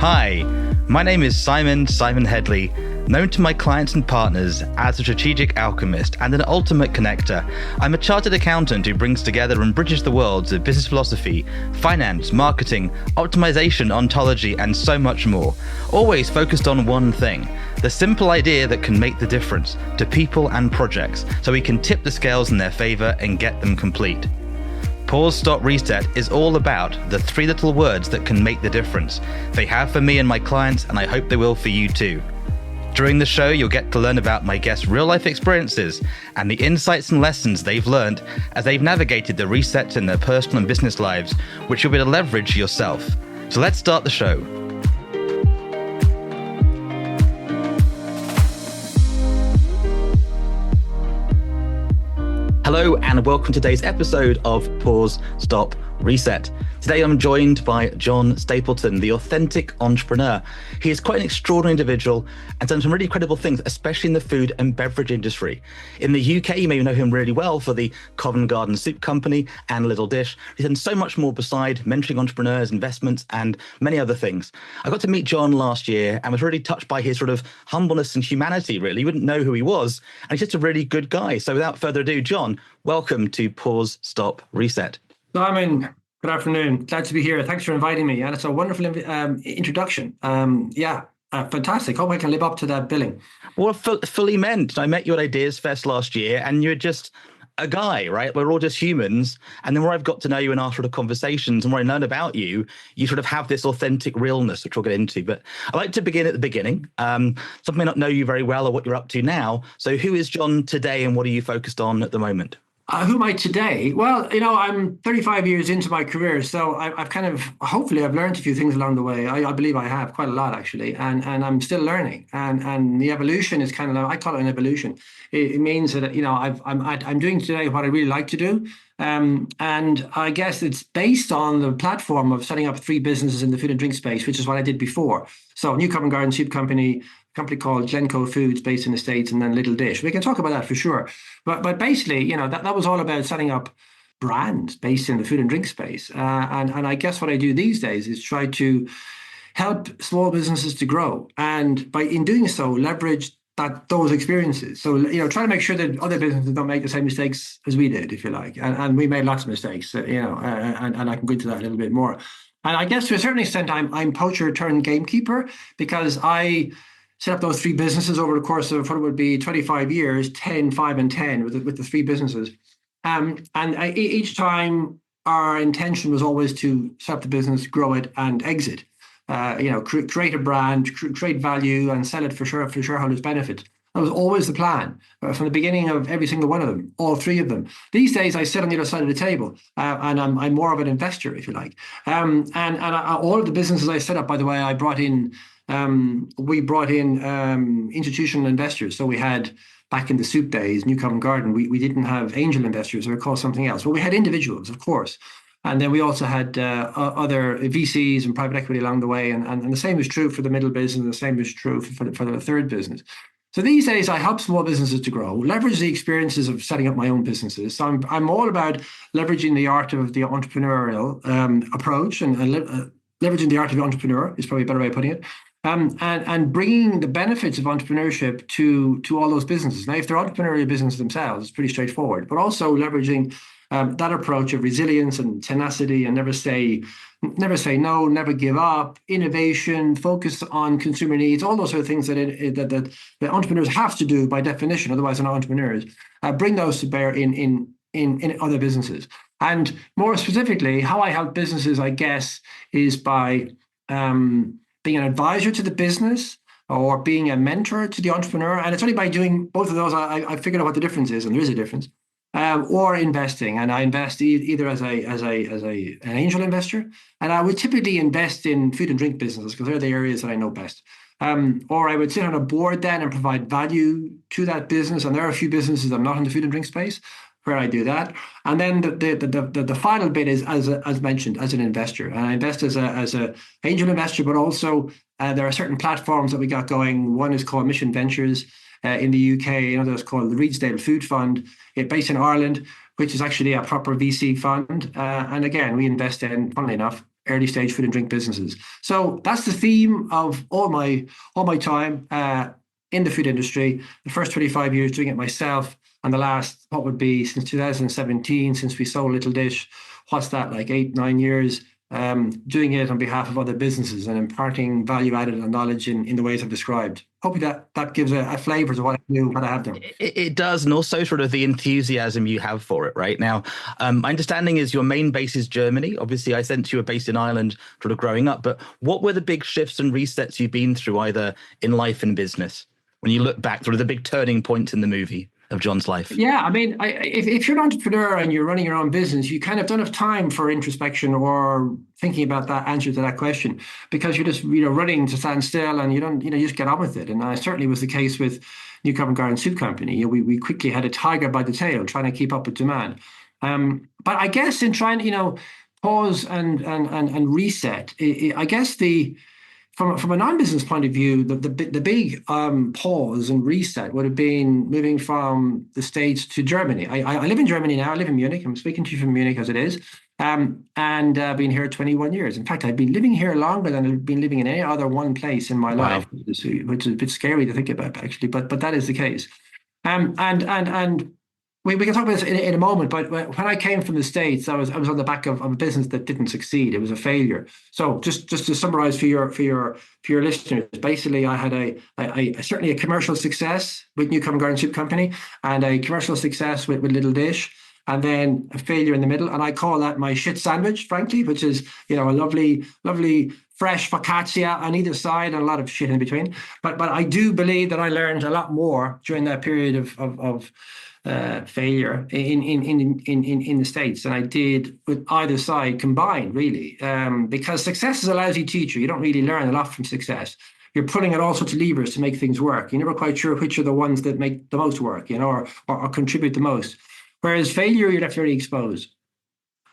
Hi, my name is Simon Hedley, known to my clients and partners as a Strategic Alchemist and an ultimate connector. I'm a chartered accountant who brings together and bridges the worlds of business philosophy, finance, marketing, optimization, ontology, and so much more. Always focused on one thing, the simple idea that can make the difference to people and projects so we can tip the scales in their favor and get them complete. Pause, Stop, Reset is all about the three little words that can make the difference. They have for me and my clients, and I hope they will for you too. During the show, you'll get to learn about my guests' real-life experiences and the insights and lessons they've learned as they've navigated the resets in their personal and business lives, which you'll be able to leverage yourself. So let's start the show. Hello and welcome to today's episode of Pause, Stop, Reset. Today I'm joined by John Stapleton, the authentic entrepreneur. He is quite an extraordinary individual and done some really incredible things, especially in the food and beverage industry. In the UK, you may know him really well for the Covent Soup Company and Little Dish. He's done so much more beside mentoring entrepreneurs, investments, and many other things. I got to meet John last year and was really touched by his sort of humbleness and humanity, really. You wouldn't know who he was, and he's just a really good guy. So without further ado, John, welcome to Pause, Stop, Reset. Simon, good afternoon. Glad to be here. Thanks for inviting me. And it's a wonderful introduction. Fantastic. Hope I can live up to that billing. Well, fully meant. I met you at Ideas Fest last year and you're just a guy, right? We're all just humans. And then where I've got to know you in our sort of conversations and where I learn about you, you sort of have this authentic realness, which we'll get into. But I like to begin at the beginning. Some may not know you very well or what you're up to now. So who is John today and what are you focused on at the moment? Who am I today? Well, I'm 35 years into my career, so hopefully I've learned a few things along the way. I believe I have quite a lot actually, and I'm still learning. And the evolution is kind of, I call it an evolution. It means that I'm doing today what I really like to do, and I guess it's based on the platform of setting up three businesses in the food and drink space, which is what I did before. So New Covent Soup Company, company called Glencoe Foods based in the States, and then Little Dish. We can talk about that for sure. But basically, that was all about setting up brands based in the food and drink space. And I guess what I do these days is try to help small businesses to grow. And in doing so, leverage those experiences. So, try to make sure that other businesses don't make the same mistakes as we did, if you like. And we made lots of mistakes, and I can go into that a little bit more. And I guess to a certain extent, I'm poacher turned gamekeeper, because I set up those three businesses over the course of what would be 25 years, 10, 5, and 10 with the three businesses. Each time our intention was always to set up the business, grow it, and exit. Create a brand, create value, and sell it for shareholders' benefit. That was always the plan from the beginning of every single one of them, all three of them. These days, I sit on the other side of the table, and I'm more of an investor, if you like. All of the businesses I set up, by the way, we brought in institutional investors. So we had, back in the soup days, New Covent Garden, we didn't have angel investors, they were called something else. Well, we had individuals, of course. And then we also had other VCs and private equity along the way. And the same is true for the middle business, and the same is true for the third business. So these days, I help small businesses to grow, leverage the experiences of setting up my own businesses. So I'm all about leveraging the art of the entrepreneurial approach, and leveraging the art of the entrepreneur is probably a better way of putting it. And bringing the benefits of entrepreneurship to all those businesses. Now, if they're entrepreneurial businesses themselves, it's pretty straightforward, but also leveraging that approach of resilience and tenacity, and never say no, never give up, innovation, focus on consumer needs, all those sort of things that entrepreneurs have to do by definition, otherwise they're not entrepreneurs. Bring those to bear in other businesses. And more specifically, how I help businesses, I guess, is by being an advisor to the business or being a mentor to the entrepreneur. And it's only by doing both of those I figured out what the difference is, and there is a difference. Or investing, and I invest either as an angel investor, and I would typically invest in food and drink businesses because they're the areas that I know best. Or I would sit on a board then and provide value to that business. And there are a few businesses that I'm not in the food and drink space where I do that. And then the final bit is as mentioned, as an investor. And I invest as a angel investor, but also there are certain platforms that we got going. One is called Mission Ventures in the UK. Another is called the Reedsdale Food Fund, based in Ireland, which is actually a proper VC fund. And again, we invest in, funnily enough, early stage food and drink businesses. So that's the theme of all my time in the food industry. The first 25 years doing it myself, and the last, what would be since 2017, since we sold Little Dish, what's that, like 8, 9 years, doing it on behalf of other businesses and imparting value added and knowledge in the ways I've described. Hopefully that gives a flavor to what I do, what I have done. It does, and also sort of the enthusiasm you have for it right now. My understanding is your main base is Germany. Obviously, I sense you were based in Ireland sort of growing up, but what were the big shifts and resets you've been through either in life and business? When you look back, sort of the big turning points in the movie of John's life. Yeah, I mean, if you're an entrepreneur and you're running your own business, you kind of don't have time for introspection or thinking about that answer to that question, because you're just running to stand still, and you just get on with it. And certainly was the case with New Covent Garden Soup Company. We quickly had a tiger by the tail trying to keep up with demand. But I guess in trying pause and reset, I guess From a non-business point of view, the big pause and reset would have been moving from the States to Germany. I live in Germany now. I live in Munich. I'm speaking to you from Munich as it is, and I've been here 21 years. In fact, I've been living here longer than I've been living in any other one place in my life, which is a bit scary to think about, actually. But that is the case. And we can talk about this in a moment, but when I came from the States, I was on the back of a business that didn't succeed. It was a failure. So just to summarize for your listeners, basically I had certainly a commercial success with New Covent Garden Soup Company, and a commercial success with Little Dish, and then a failure in the middle. And I call that my shit sandwich, frankly, which is a lovely fresh focaccia on either side and a lot of shit in between. But I do believe that I learned a lot more during that period of failure in the States than I did with either side combined, really. Because success is a lousy teacher. You don't really learn a lot from success. You're pulling at all sorts of levers to make things work. You're never quite sure which are the ones that make the most work, or contribute the most. Whereas failure, you're left very exposed.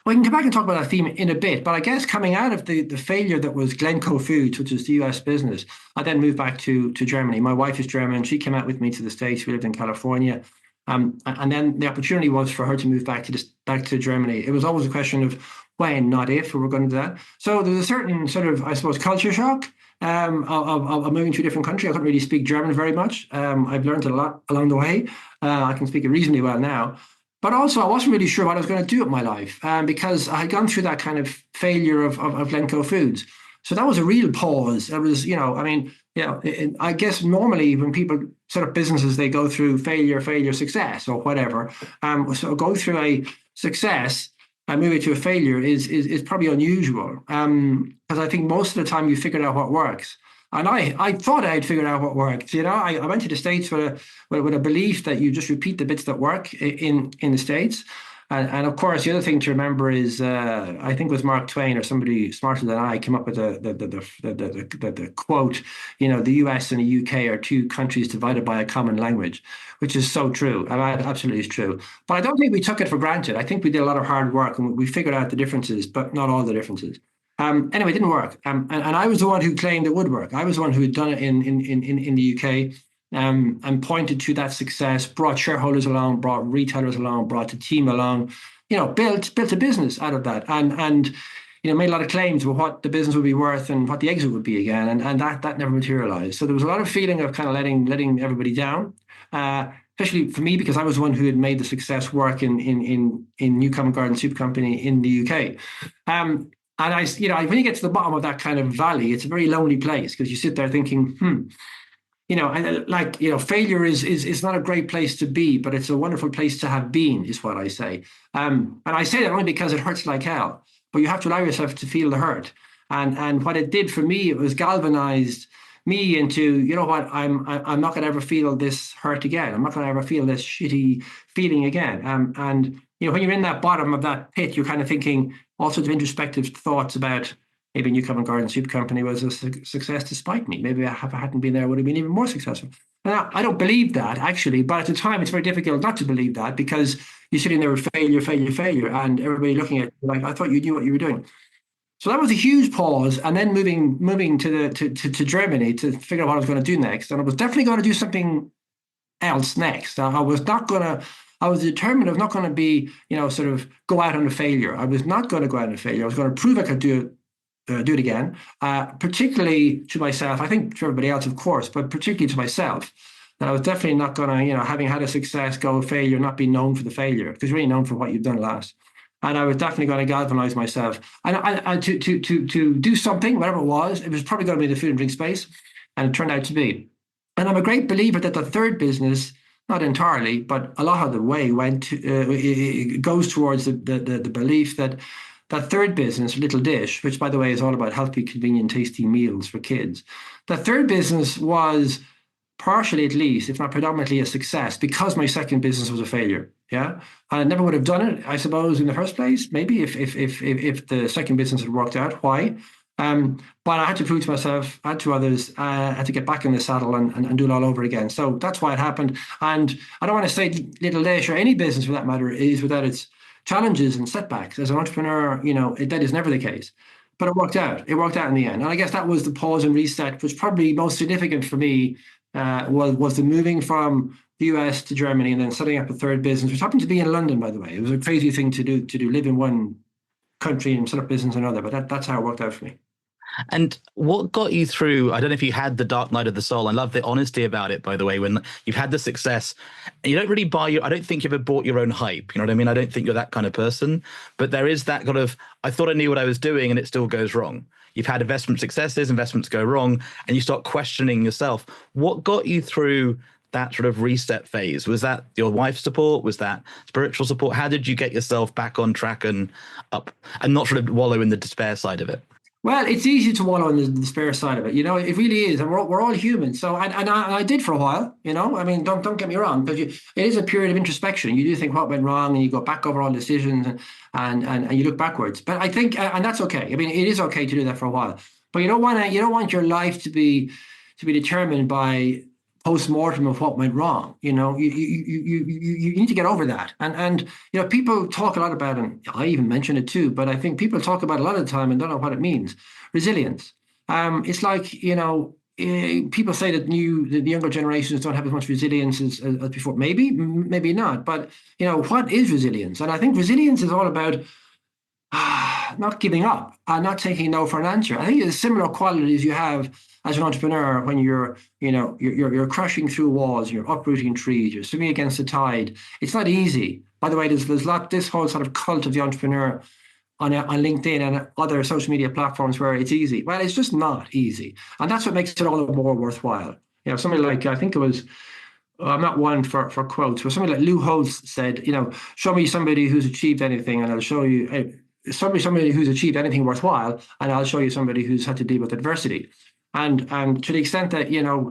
We can come back and talk about that theme in a bit, but I guess coming out of the failure that was Glencoe Foods, which is the US business, I then moved back to Germany. My wife is German. She came out with me to the States. We lived in California. And then the opportunity was for her to move back to Germany. It was always a question of when, not if, we were going to do that. So there was a certain sort of, I suppose, culture shock of moving to a different country. I couldn't really speak German very much. I've learned a lot along the way. I can speak it reasonably well now. But also, I wasn't really sure what I was going to do with my life, because I had gone through that kind of failure of Glencoe Foods. So that was a real pause. It was, I guess normally when people set up businesses, they go through failure, success, or whatever. So go through a success and moving to a failure is probably unusual, because I think most of the time you figured out what works. And I thought I had figured out what worked. I went to the States with a belief that you just repeat the bits that work in the States. And of course, the other thing to remember is, I think it was Mark Twain or somebody smarter than I came up with the quote, the US and the UK are two countries divided by a common language, which is so true. And that absolutely is true. But I don't think we took it for granted. I think we did a lot of hard work and we figured out the differences, but not all the differences. Anyway, it didn't work. And I was the one who claimed it would work. I was the one who had done it in the UK. And pointed to that success, brought shareholders along, brought retailers along, brought the team along, built a business out of that, and made a lot of claims about what the business would be worth and what the exit would be again, and that never materialized. So there was a lot of feeling of kind of letting everybody down, especially for me, because I was the one who had made the success work in New Covent Garden Soup Company in the UK. And when you get to the bottom of that kind of valley, it's a very lonely place, because you sit there thinking, failure is not a great place to be, but it's a wonderful place to have been, is what I say. And I say that only because it hurts like hell, but you have to allow yourself to feel the hurt. And what it did for me, it was galvanized me into, I'm not going to ever feel this hurt again. I'm not going to ever feel this shitty feeling again. And when you're in that bottom of that pit, you're kind of thinking all sorts of introspective thoughts about, maybe New Covent Garden Soup Company was a success despite me. Maybe if I hadn't been there, I would have been even more successful. Now, I don't believe that, actually, but at the time, it's very difficult not to believe that, because you're sitting there with failure, and everybody looking at you like, I thought you knew what you were doing. So that was a huge pause, and then moving to Germany to figure out what I was going to do next. And I was definitely going to do something else next. I was determined I was not going to be, sort of go out on a failure. I was not going to go out on a failure. I was going to prove I could do it do it again, particularly to myself. I think to everybody else, of course, but particularly to myself. That I was definitely not going to, having had a success, go failure, not be known for the failure, because you're really known for what you've done last. And I was definitely going to galvanize myself and to do something, whatever it was probably going to be the food and drink space, and it turned out to be. And I'm a great believer that the third business, not entirely, but a lot of the way it goes towards the belief that that third business, Little Dish, which by the way is all about healthy, convenient, tasty meals for kids. The third business was partially, at least, if not predominantly, a success because my second business was a failure. Yeah, and I never would have done it, I suppose, in the first place. Maybe if the second business had worked out. Why? But I had to prove to myself, I had to others, I had to get back in the saddle and do it all over again. So that's why it happened. And I don't want to say Little Dish or any business for that matter is without its challenges and setbacks. As an entrepreneur, that is never the case. But it worked out. It worked out in the end. And I guess that was the pause and reset, which probably most significant for me was the moving from the US to Germany and then setting up a third business, which happened to be in London, by the way. It was a crazy thing to do, live in one country and set up business in another, but that's how it worked out for me. And what got you through? I don't know if you had the dark night of the soul. I love the honesty about it, by the way, when you've had the success and you don't really I don't think you've ever bought your own hype. You know what I mean? I don't think you're that kind of person, but there is that kind of, I thought I knew what I was doing and it still goes wrong. You've had investment successes, investments go wrong, and you start questioning yourself. What got you through that sort of reset phase? Was that your wife's support? Was that spiritual support? How did you get yourself back on track and up and not sort of wallow in the despair side of it? Well, it's easy to wallow on the despair side of it. It really is. And we're all human. So, and I did for a while, I mean, don't get me wrong, because it is a period of introspection. You do think what went wrong and you go back over all decisions and you look backwards. But I think, and that's okay. I mean, it is okay to do that for a while. But you don't want your life to be determined by post-mortem of what went wrong. You need to get over that. And people talk a lot about, and I even mention it too, but I think people talk about it a lot of the time and don't know what it means. Resilience. It's like, people say that the younger generations don't have as much resilience as before. Maybe not. But, what is resilience? And I think resilience is all about not giving up and not taking no for an answer. I think it's similar qualities you have as an entrepreneur when you're crashing through walls, you're uprooting trees, you're swimming against the tide. It's not easy. By the way, there's this whole sort of cult of the entrepreneur on LinkedIn and other social media platforms where it's easy. Well, it's just not easy. And that's what makes it all the more worthwhile. Somebody like, I think it was, I'm not one for quotes, but somebody like Lou Holtz said, show me somebody who's achieved anything and I'll show you, somebody who's achieved anything worthwhile, and I'll show you somebody who's had to deal with adversity. And to the extent that,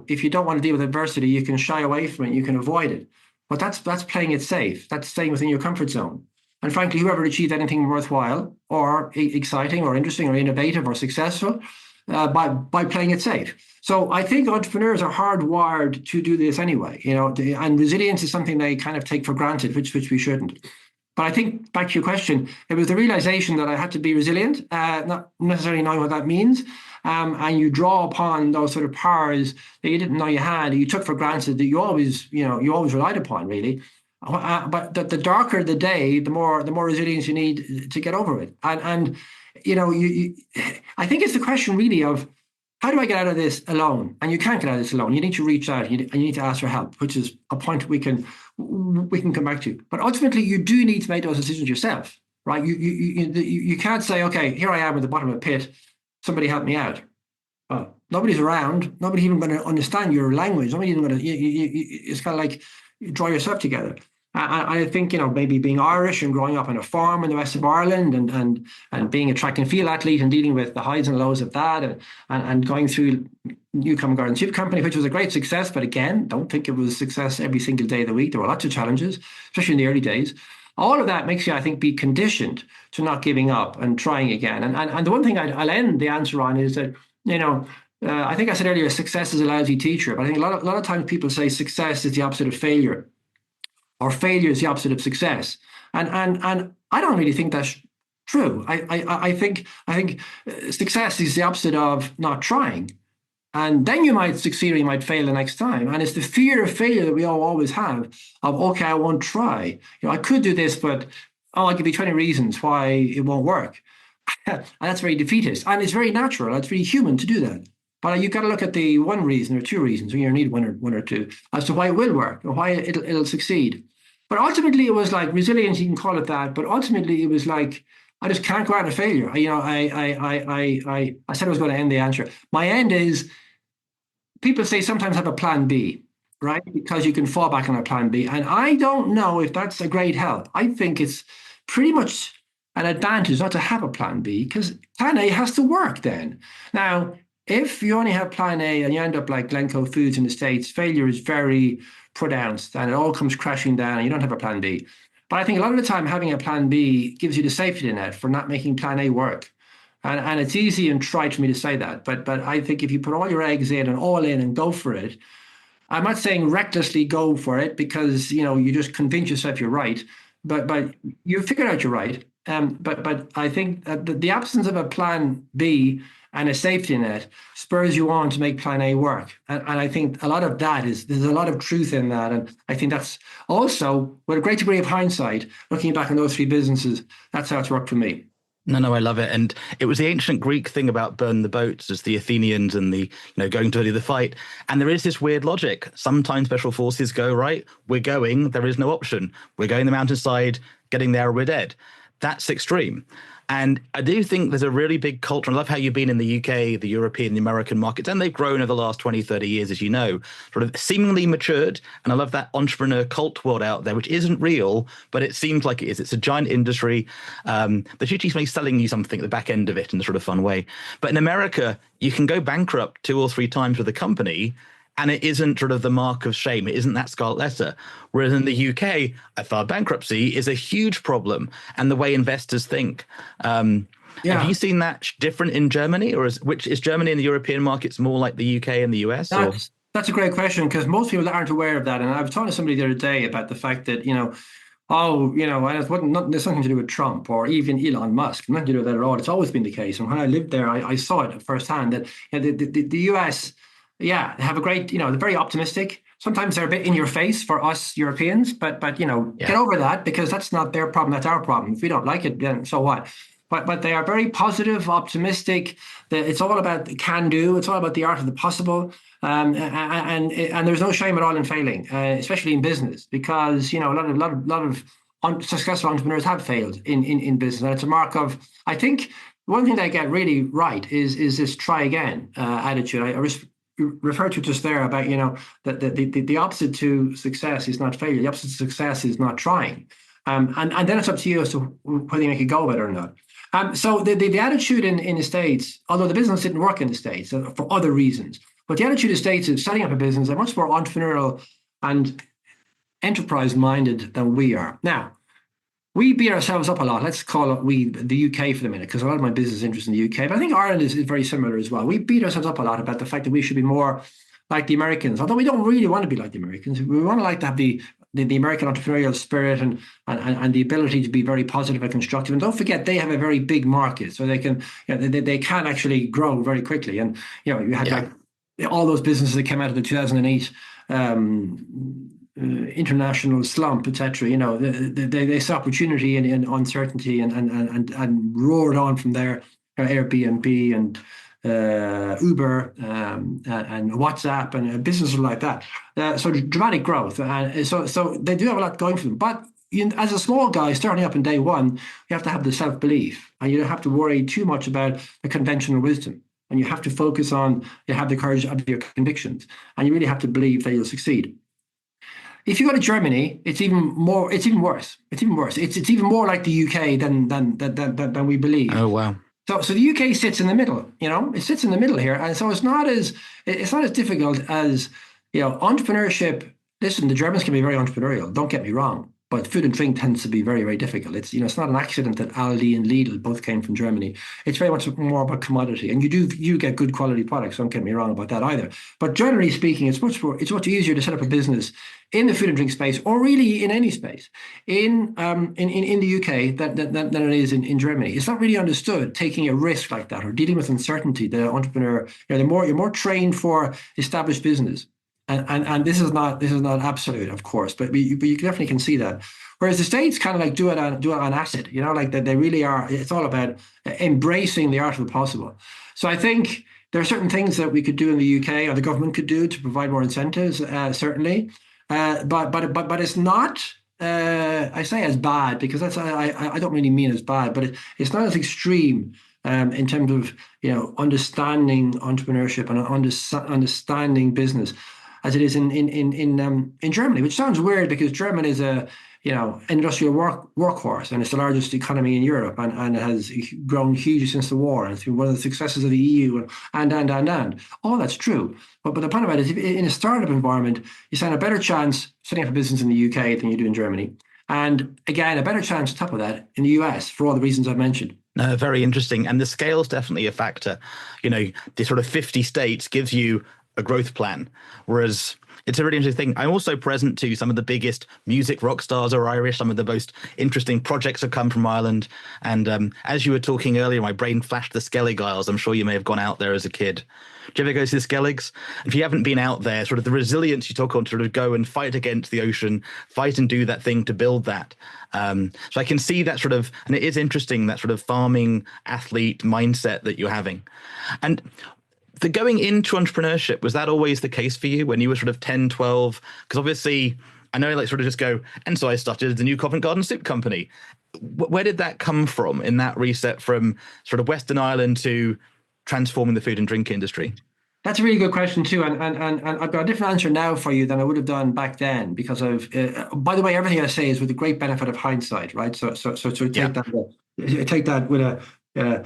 if you don't want to deal with adversity, you can shy away from it, you can avoid it. But that's playing it safe. That's staying within your comfort zone. And frankly, whoever achieved anything worthwhile or exciting or interesting or innovative or successful, by playing it safe. So I think entrepreneurs are hardwired to do this anyway, and resilience is something they kind of take for granted, which we shouldn't. But I think, back to your question, it was the realization that I had to be resilient, not necessarily knowing what that means. And you draw upon those sort of powers that you didn't know you had, you took for granted, that you always relied upon, really. But the darker the day, the more resilience you need to get over it. And I think it's the question really of, how do I get out of this alone? And you can't get out of this alone. You need to reach out and you need to ask for help, which is a point we can come back to. But ultimately, you do need to make those decisions yourself, right? You can't say, okay, here I am at the bottom of a pit. Somebody help me out. Nobody's around. Nobody's even going to understand your language. Nobody's even going to. It's kind of like you draw yourself together. I think, maybe being Irish and growing up on a farm in the west of Ireland and being a track and field athlete and dealing with the highs and lows of that and going through Newcomer Garden Soup Company, which was a great success. But again, don't think it was a success every single day of the week. There were lots of challenges, especially in the early days. All of that makes you, I think, be conditioned to not giving up and trying again. And the one thing I'll end the answer on is that, I think I said earlier, success is a lousy teacher. But I think a lot of times people say success is the opposite of failure, or failure is the opposite of success. And I don't really think that's true. I think success is the opposite of not trying. And then you might succeed or you might fail the next time. And it's the fear of failure that we all always have of, okay, I won't try. I could do this, but I'll give you 20 reasons why it won't work. And that's very defeatist. And it's very natural. It's very human to do that. But you've got to look at the one reason or two reasons, or you need one or two, as to why it will work or why it'll succeed. But ultimately, it was like resilience. You can call it that. But ultimately, it was like I just can't go out of failure. I said I was going to end the answer. My end is people say sometimes have a plan B, right? Because you can fall back on a plan B. And I don't know if that's a great help. I think it's pretty much an advantage not to have a plan B because plan A has to work then. Now, if you only have plan A and you end up like Glencoe Foods in the States, failure is very pronounced and it all comes crashing down and you don't have a plan B. But I think a lot of the time having a plan B gives you the safety net for not making plan A work. And it's easy and trite for me to say that. But I think if you put all your eggs in and all in and go for it, I'm not saying recklessly go for it because, you just convince yourself you're right. But you figured out you're right. But I think that the absence of a plan B and a safety net spurs you on to make plan A work. And I think a lot of that there's a lot of truth in that. And I think that's also, with a great degree of hindsight, looking back on those three businesses, that's how it's worked for me. No, I love it. And it was the ancient Greek thing about burn the boats as the Athenians and the, going to the fight. And there is this weird logic. Sometimes special forces go, right, we're going, there is no option. We're going the mountainside, getting there, we're dead. That's extreme. And I do think there's a really big culture. I love how you've been in the UK, the European, the American markets, and they've grown over the last 20, 30 years, as you know, sort of seemingly matured. And I love that entrepreneur cult world out there, which isn't real, but it seems like it is. It's a giant industry. They're usually selling you something at the back end of it in a sort of fun way. But in America, you can go bankrupt 2 or 3 times with a company, and it isn't sort of the mark of shame. It isn't that scarlet letter. Whereas in the UK, I filed bankruptcy is a huge problem, and the way investors think. Have you seen that different in Germany, or is Germany and the European markets more like the UK and the US? That's a great question because most people aren't aware of that. And I was talking to somebody the other day about the fact that, there's nothing to do with Trump or even Elon Musk. Nothing to do with that at all. It's always been the case. And when I lived there, I saw it firsthand that the US. Yeah, they have a great, they're very optimistic. Sometimes they're a bit in your face for us Europeans, but get over that because that's not their problem, that's our problem. If we don't like it, then so what? But they are very positive, optimistic. It's all about the can do. It's all about the art of the possible. And there's no shame at all in failing, especially in business, because a lot of successful entrepreneurs have failed in business, and it's a mark of. I think one thing they get really right is this try again attitude. I referred to just there about that the opposite to success is not failure. The opposite to success is not trying, and then it's up to you as to whether you make a go of it or not. So the attitude in the States, although the business didn't work in the States for other reasons, but the attitude in the States is setting up a business are much more entrepreneurial and enterprise minded than we are now. We beat ourselves up a lot. Let's call it the UK for the minute, because a lot of my business interests in the UK. But I think Ireland is very similar as well. We beat ourselves up a lot about the fact that we should be more like the Americans, although we don't really want to be like the Americans. We want to have the American entrepreneurial spirit and the ability to be very positive and constructive. And don't forget, they have a very big market, so they can they can actually grow very quickly. And you had like all those businesses that came out of the 2008. International slump, etc. They saw opportunity in uncertainty and roared on from there. Airbnb and Uber and WhatsApp and businesses like that. So dramatic growth, and so they do have a lot going for them. But as a small guy starting up in day one, you have to have the self-belief, and you don't have to worry too much about the conventional wisdom. And you have to focus on, you have the courage of your convictions, and you really have to believe that you'll succeed. If you go to Germany, it's even worse. It's even worse. It's even more like the UK than we believe. Oh wow. So the UK sits in the middle. It sits in the middle here, and so it's not as difficult as entrepreneurship. Listen, the Germans can be very entrepreneurial. Don't get me wrong, but food and drink tends to be very, very difficult. It's it's not an accident that Aldi and Lidl both came from Germany. It's very much more about commodity, and you get good quality products. Don't get me wrong about that either. But generally speaking, it's much easier to set up a business in the food and drink space, or really in any space, in the UK than it is in Germany. It's not really understood taking a risk like that or dealing with uncertainty. The entrepreneur, you're more trained for established business. And this is not absolute, of course, but you definitely can see that. Whereas the States kind of like do it on acid, you know, like that they really are. It's all about embracing the art of the possible. So I think there are certain things that we could do in the UK or the government could do to provide more incentives, certainly. But it's not. I say as bad because I don't really mean as bad, but it's not as extreme in terms of understanding entrepreneurship and understanding business as it is in Germany, which sounds weird because Germany is a industrial workhorse, and it's the largest economy in Europe, and it has grown hugely since the war, and it's been one of the successes of the EU, and all that's true. But the point about it is, in a startup environment, you stand a better chance setting up a business in the UK than you do in Germany, and again, a better chance on top of that in the US for all the reasons I've mentioned. Very interesting. And the scale is definitely a factor. The sort of 50 states gives you a growth plan, whereas it's a really interesting thing. I'm also present to some of the biggest music rock stars are Irish. Some of the most interesting projects have come from Ireland. And as you were talking earlier, my brain flashed the Skellig Isles. I'm sure you may have gone out there as a kid. Do you ever go to the Skelligs? If you haven't been out there, sort of the resilience you talk on to sort of go and fight against the ocean, fight and do that thing to build that. So I can see that sort of, and it is interesting, that sort of farming athlete mindset that you're having. And the going into entrepreneurship, was that always the case for you when you were sort of 10, 12? Because obviously, I know like sort of just go, and so I started the new Covent Garden Soup Company. Where did that come from in that reset from sort of Western Ireland to transforming the food and drink industry? That's a really good question too, and I've got a different answer now for you than I would have done back then because of. By the way, everything I say is with the great benefit of hindsight, right? So take that with a.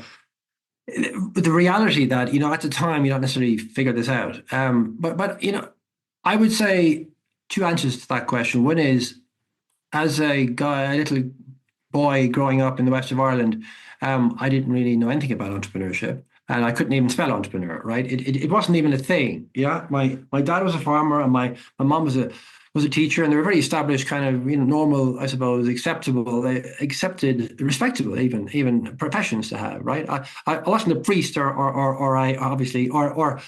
The reality that at the time you don't necessarily figure this out, but I would say two answers to that question. One is, as a little boy growing up in the west of Ireland, I didn't really know anything about entrepreneurship, and I couldn't even spell entrepreneur. Right? It wasn't even a thing. Yeah, my dad was a farmer, and my mom was a teacher, and they were very established, kind of normal, I suppose, accepted, respectable, even professions to have. Right? I wasn't a priest or I obviously or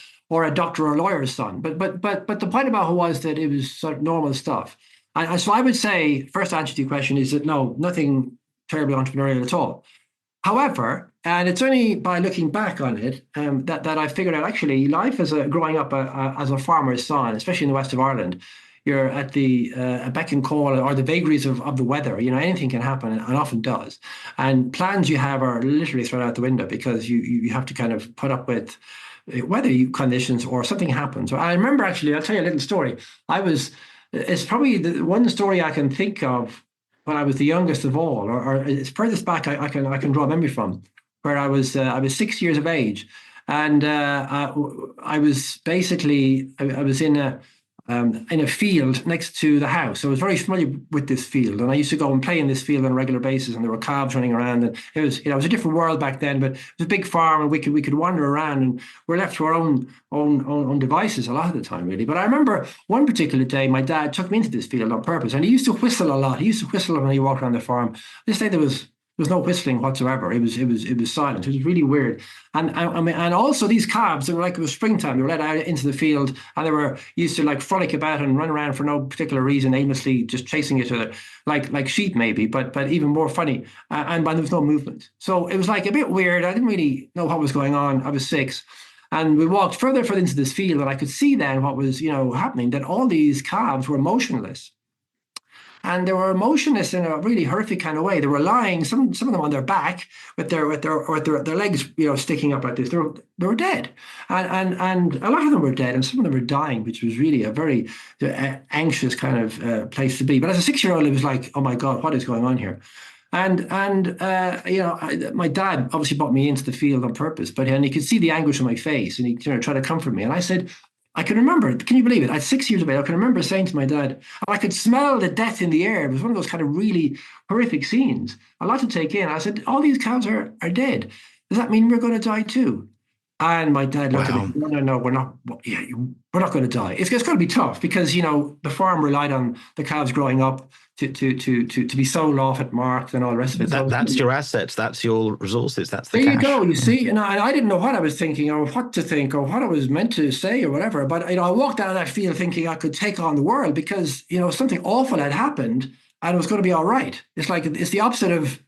a doctor or a lawyer's son, but the point about it was that it was sort of normal stuff. And so I would say, first answer to your question is that no, nothing terribly entrepreneurial at all. However, and it's only by looking back on it that I figured out actually life as growing up as a farmer's son, especially in the west of Ireland, you're at the beck and call or the vagaries of the weather. Anything can happen and often does. And plans you have are literally thrown out the window because you have to kind of put up with weather conditions or something happens. I remember actually, I'll tell you a little story. It's probably the one story I can think of when I was the youngest of all, or it's furthest back I can draw a memory from, where I was 6 years of age, and I was basically I was in a field next to the house. So I was very familiar with this field, and I used to go and play in this field on a regular basis. And there were calves running around, and it was it was a different world back then. But it was a big farm, and we could wander around, and we're left to our own devices a lot of the time, really. But I remember one particular day, my dad took me into this field on purpose, and he used to whistle a lot. He used to whistle when he walked around the farm. This day there was no whistling whatsoever. It was silent. It was really weird. And I mean, and also these calves, they were like, it was springtime. They were let out into the field, and they were used to like frolic about and run around for no particular reason, aimlessly just chasing each other, like sheep maybe, but even more funny. And there was no movement. So it was like a bit weird. I didn't really know what was going on. I was 6. And we walked further into this field, and I could see then what was happening. That all these calves were motionless. And they were motionless in a really horrific kind of way. They were lying, some of them on their back with their legs, sticking up like this. They were dead, and a lot of them were dead, and some of them were dying, which was really a very anxious kind of place to be. But as a 6-year-old, it was like, oh my God, what is going on here? And my dad obviously brought me into the field on purpose, and he could see the anguish on my face, and he tried to comfort me. And I said, I can remember, can you believe it? At 6 years of age, I can remember saying to my dad, I could smell the death in the air. It was one of those kind of really horrific scenes, a lot to take in. I said, all these cows are dead. Does that mean we're going to die too? And my dad looked at me, Wow. no, we're not, yeah, we're not going to die. It's going to be tough because, the farm relied on the calves growing up to be sold off at market and all the rest of it. So That's your assets. That's your resources. That's the there you cash. go. You see, and I didn't know what I was thinking or what to think or what I was meant to say or whatever. But I walked out of that field thinking I could take on the world because something awful had happened and it was going to be all right. It's the opposite of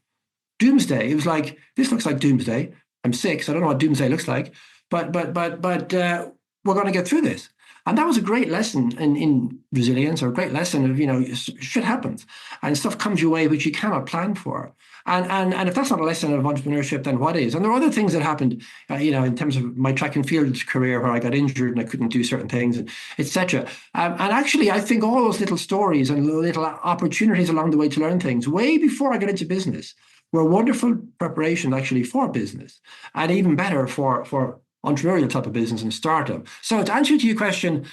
doomsday. It was like this looks like doomsday. I'm sick, so I don't know what doomsday looks like. But we're going to get through this. And that was a great lesson in resilience, or a great lesson of shit happens and stuff comes your way which you cannot plan for. And if that's not a lesson of entrepreneurship, then what is? And there are other things that happened, in terms of my track and field career where I got injured and I couldn't do certain things, and etc. And actually, I think all those little stories and little opportunities along the way to learn things way before I got into business were wonderful preparation actually for business, and even better for entrepreneurial type of business and startup. So to answer to your question,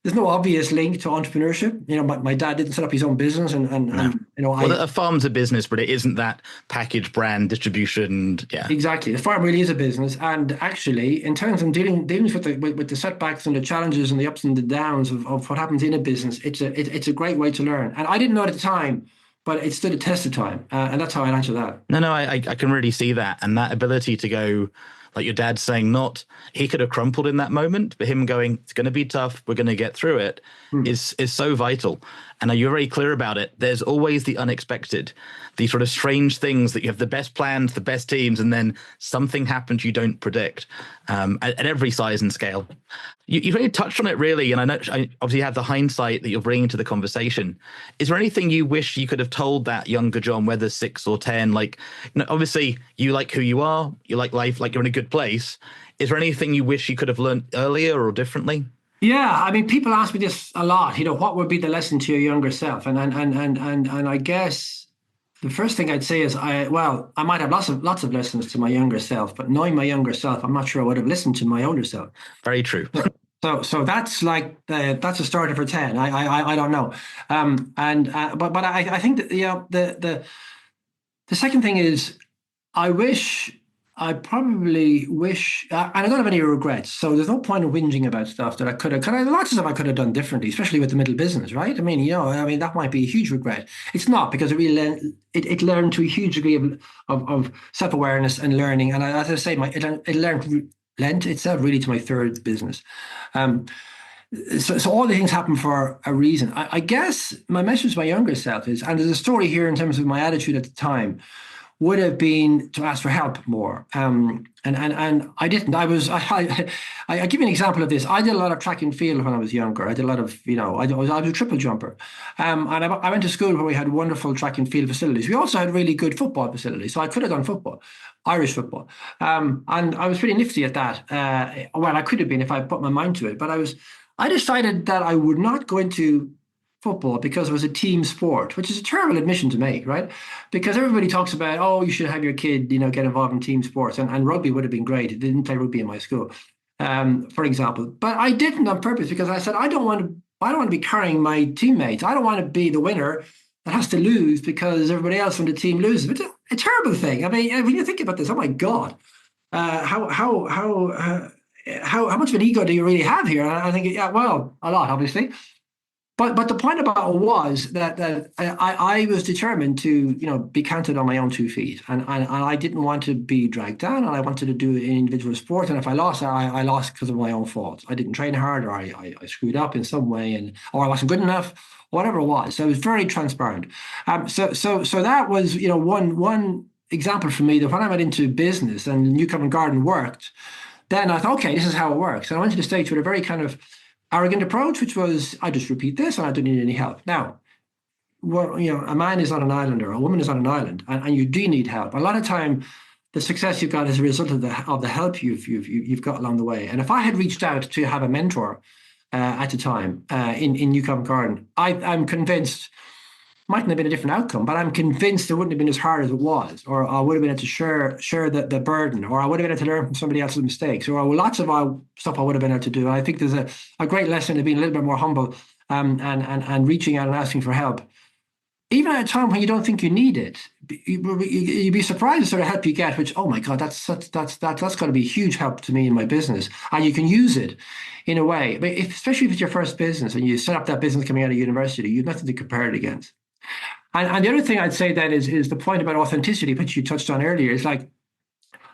there's no obvious link to entrepreneurship. My dad didn't set up his own business, A farm's a business, but it isn't that package brand distribution. Yeah, exactly. The farm really is a business, and actually, in terms of dealing with the setbacks and the challenges and the ups and the downs of what happens in a business, it's a great way to learn. And I didn't know at the time, but it stood a test of time, and that's how I'd answer that. No, I can really see that, and that ability to go, like your dad saying, not he could have crumpled in that moment, but him going, it's going to be tough, we're going to get through it, is so vital. And you're very clear about it. There's always the unexpected, the sort of strange things that you have the best plans, the best teams, and then something happens you don't predict, at every size and scale. You've already touched on it, really, and I know obviously you have the hindsight that you're bringing to the conversation. Is there anything you wish you could have told that younger John, whether 6 or 10? Like, obviously you like who you are, you like life, like you're in a good place. Is there anything you wish you could have learned earlier or differently? Yeah, I mean, people ask me this a lot. What would be the lesson to your younger self? And I guess the first thing I'd say is I might have lots of lessons to my younger self, but knowing my younger self, I'm not sure I would have listened to my older self. Very true. So that's like that's a starter for 10. I don't know. But I think that the second thing is I probably wish, and I don't have any regrets. So there's no point in whinging about stuff that I could have. Lots of stuff I could have done differently, especially with the middle business, right? I mean, that might be a huge regret. It's not, because it really it learned to a huge degree of self-awareness and learning. And as I say, it lent itself really to my third business. So all the things happen for a reason. I guess my message to my younger self is, and there's a story here in terms of my attitude at the time, would have been to ask for help more. And I didn't. I give you an example of this. I did a lot of track and field when I was younger. I did a lot of, I was a triple jumper. And I went to school where we had wonderful track and field facilities. We also had really good football facilities. So I could have done football, Irish football. And I was pretty nifty at that. I could have been if I put my mind to it. But I decided that I would not go into football because it was a team sport, which is a terrible admission to make, right? Because everybody talks about, oh, you should have your kid, get involved in team sports, and rugby would have been great. It didn't play rugby in my school, for example. But I didn't on purpose, because I said I don't want to be carrying my teammates. I don't want to be the winner that has to lose because everybody else on the team loses. It's a terrible thing. I mean, when you think about this, oh my God, how much of an ego do you really have here? And I think, yeah, well, a lot, obviously. But the point about it was that I was determined to be counted on my own 2 feet, and I didn't want to be dragged down, and I wanted to do an individual sport. And if I lost, I lost because of my own fault. I didn't train hard, or I screwed up in some way, or I wasn't good enough, whatever it was. So I was very transparent. So that was one example for me, that when I went into business and New Covent Garden worked, then I thought, okay, this is how it works. And I went to the States with a very kind of arrogant approach, which was, I just repeat this and I don't need any help. Now, a man is not an island, or a woman is not an island, and you do need help. A lot of time, the success you've got is a result of the help you've got along the way. And if I had reached out to have a mentor at the time in New Covent Garden, I'm convinced, mightn't have been a different outcome, but I'm convinced it wouldn't have been as hard as it was, or I would have been able to share the burden, or I would have been able to learn from somebody else's mistakes, or lots of stuff I would have been able to do. And I think there's a great lesson of being a little bit more humble and reaching out and asking for help, even at a time when you don't think you need it, you'd be surprised the sort of help you get, which, oh my God, that's going to be a huge help to me in my business. And you can use it in a way, but especially if it's your first business and you set up that business coming out of university, you've nothing to compare it against. And the other thing I'd say then is the point about authenticity, which you touched on earlier, is like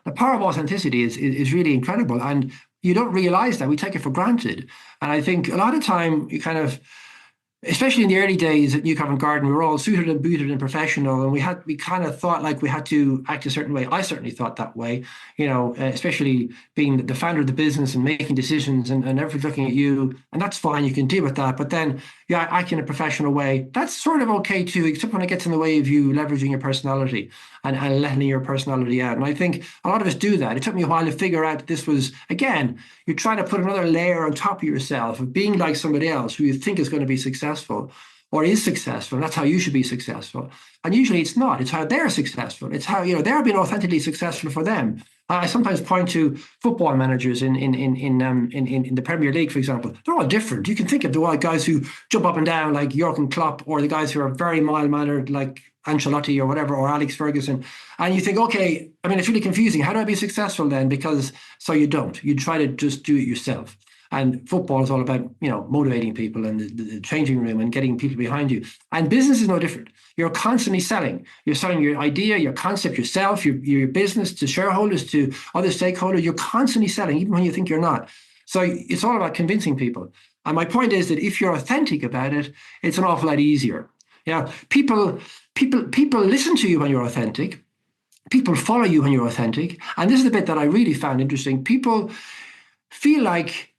the power of authenticity is really incredible. And you don't realize that. We take it for granted. And I think a lot of time you kind of, especially in the early days at New Covent Garden, we were all suited and booted and professional, and we kind of thought like we had to act a certain way. I certainly thought that way, especially being the founder of the business and making decisions and everyone's looking at you, and that's fine, you can deal with that. But then, act in a professional way, that's sort of okay too, except when it gets in the way of you leveraging your personality and letting your personality out. And I think a lot of us do that. It took me a while to figure out that this was, again, you're trying to put another layer on top of yourself of being like somebody else who you think is going to be successful or is successful. And that's how you should be successful. And usually it's not. It's how they're successful. It's how, they're being authentically successful for them. I sometimes point to football managers in the Premier League, for example. They're all different. You can think of the guys who jump up and down like Jurgen Klopp, or the guys who are very mild-mannered like Ancelotti or whatever, or Alex Ferguson. And you think, okay, I mean, it's really confusing. How do I be successful then? So you don't. You try to just do it yourself. And football is all about, motivating people and the changing room and getting people behind you. And business is no different. You're constantly selling. You're selling your idea, your concept, yourself, your business to shareholders, to other stakeholders. You're constantly selling, even when you think you're not. So it's all about convincing people. And my point is that if you're authentic about it, it's an awful lot easier. People listen to you when you're authentic. People follow you when you're authentic. And this is the bit that I really found interesting. People feel like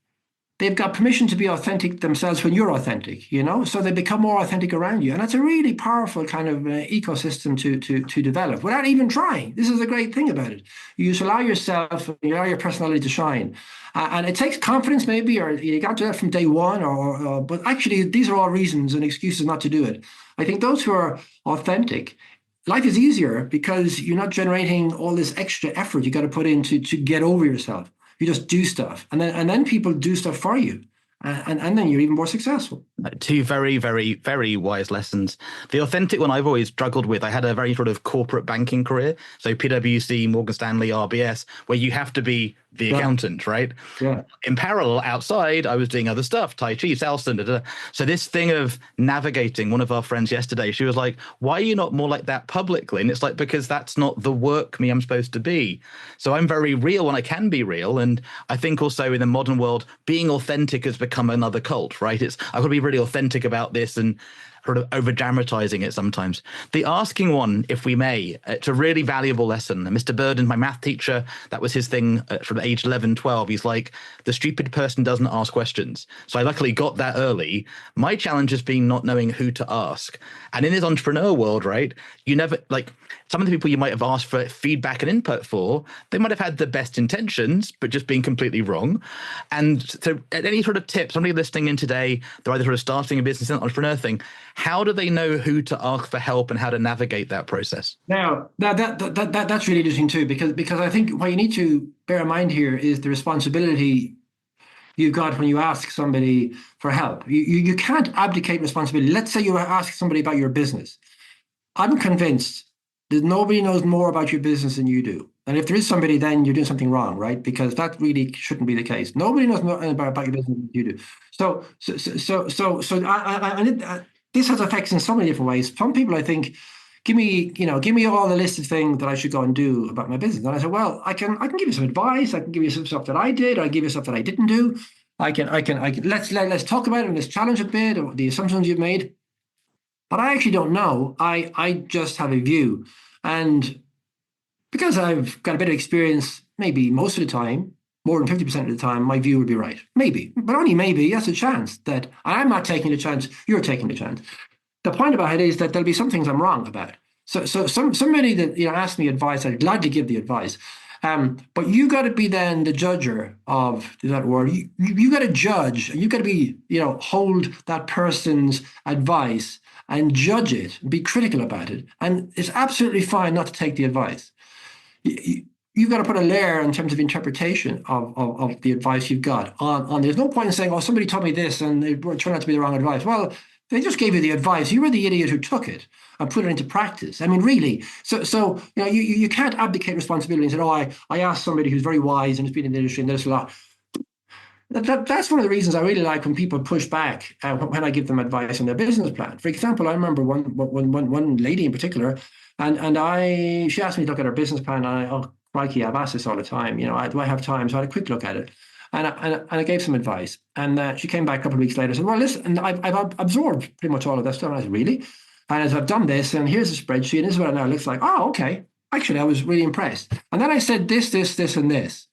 they've got permission to be authentic themselves when you're authentic, so they become more authentic around you. And that's a really powerful kind of ecosystem to develop without even trying. This is a great thing about it. You just allow yourself, you allow your personality to shine. And it takes confidence maybe, or you got to do that from day one, but actually these are all reasons and excuses not to do it. I think those who are authentic, life is easier because you're not generating all this extra effort you got to put in to get over yourself. You just do stuff, and then people do stuff for you, and then you're even more successful. Two very, very, very wise lessons. The authentic one I've always struggled with. I had a very sort of corporate banking career, so PwC, Morgan Stanley, RBS, where you have to be the accountant, right? Yeah. In parallel, outside, I was doing other stuff, Tai Chi, Salson. So this thing of navigating, one of our friends yesterday, she was like, why are you not more like that publicly? And it's like, because that's not the work me I'm supposed to be. So I'm very real when I can be real. And I think also in the modern world, being authentic has become another cult, right? I've got to be really authentic about this and sort of over dramatizing it sometimes. The asking one, if we may, it's a really valuable lesson. Mr. Burden, my math teacher, that was his thing from age 11, 12. He's like, the stupid person doesn't ask questions. So I luckily got that early. My challenge has been not knowing who to ask. And in this entrepreneur world, right, you never, like, some of the people you might have asked for feedback and input for, they might have had the best intentions, but just being completely wrong. And so any sort of tip, somebody listening in today, they're either sort of starting a business, an entrepreneur thing, how do they know who to ask for help and how to navigate that process? Now that's really interesting too, because I think what you need to bear in mind here is the responsibility you've got when you ask somebody for help. You can't abdicate responsibility. Let's say you ask somebody about your business. I'm convinced that nobody knows more about your business than you do. And if there is somebody, then you're doing something wrong, right? Because that really shouldn't be the case. Nobody knows more about your business than you do. So this has effects in so many different ways. Some people, I think, give me all the list of things that I should go and do about my business. And I said, well, I can give you some advice. I can give you some stuff that I did. I give you stuff that I didn't do. Let's talk about it and let's challenge a bit of the assumptions you've made. But I actually don't know. I just have a view. And because I've got a bit of experience, maybe most of the time, more than 50% of the time, my view would be right. Maybe, but only maybe. That's a chance that I'm not taking the chance, you're taking the chance. The point about it is that there'll be some things I'm wrong about. So somebody that asks me advice, I'd gladly give the advice. But you got to be then the judger of that word. You got to judge. You got to be hold that person's advice and judge it, be critical about it. And it's absolutely fine not to take the advice. You've got to put a layer in terms of interpretation of the advice you've got on. There's no point in saying, oh, somebody told me this and it turned out to be the wrong advice. Well, They just gave you the advice. You were the idiot who took it and put it into practice. I mean, really. So you can't abdicate responsibility and say, oh, I asked somebody who's very wise and has been in the industry and there's a lot. That's one of the reasons I really like when people push back when I give them advice on their business plan. For example, I remember one lady in particular, and she asked me to look at her business plan. And oh, crikey, I've asked this all the time. Do I have time? So I had a quick look at it. And I gave some advice. And she came back a couple of weeks later and said, well, listen, I've absorbed pretty much all of that stuff. And I said, really? And as I've done this, and here's a spreadsheet, and this is what it now looks like. Oh, okay. Actually, I was really impressed. And then I said this, and this.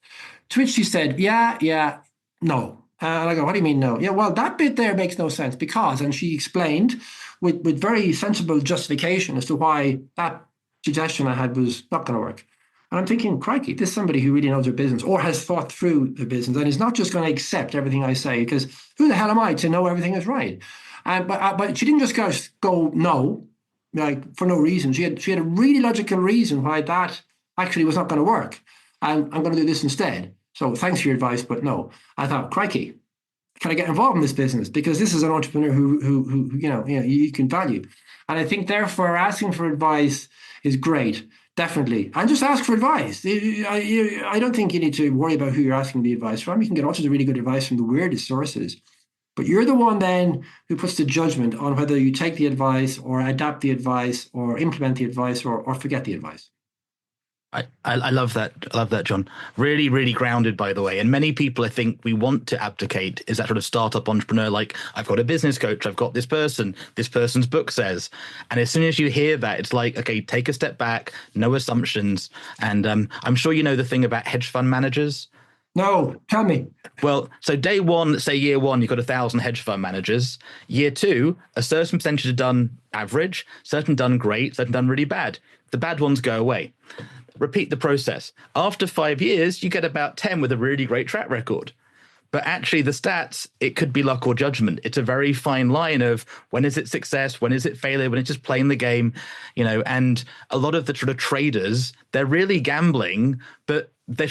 To which she said, yeah, no. And I go, what do you mean no? Yeah, well, that bit there makes no sense because, and she explained with very sensible justification as to why that suggestion I had was not going to work. And I'm thinking, crikey, this is somebody who really knows their business or has thought through the business and is not just going to accept everything I say, because who the hell am I to know everything is right? But she didn't just go no, like for no reason. She had a really logical reason why that actually was not going to work. And I'm going to do this instead. So thanks for your advice, but no. I thought, crikey, can I get involved in this business? Because this is an entrepreneur who you can value. And I think therefore asking for advice is great. Definitely. And just ask for advice. I don't think you need to worry about who you're asking the advice from. You can get all sorts of really good advice from the weirdest sources. But you're the one then who puts the judgment on whether you take the advice or adapt the advice or implement the advice or forget the advice. I love that. I love that, John. Really, really grounded, by the way. And many people, I think, we want to abdicate is that sort of startup entrepreneur, like, I've got a business coach, I've got this person's book says. And as soon as you hear that, it's like, okay, take a step back, no assumptions. And I'm sure you know the thing about hedge fund managers. No, tell me. Well, so day one, say year one, you've got 1,000 hedge fund managers. Year two, a certain percentage are done average, certain done great, certain done really bad. The bad ones go away. Repeat the process. After 5 years, you get about 10 with a really great track record. But actually the stats, it could be luck or judgment. It's a very fine line of when is it success, when is it failure, when it's just playing the game, and a lot of the sort of traders, they're really gambling, but they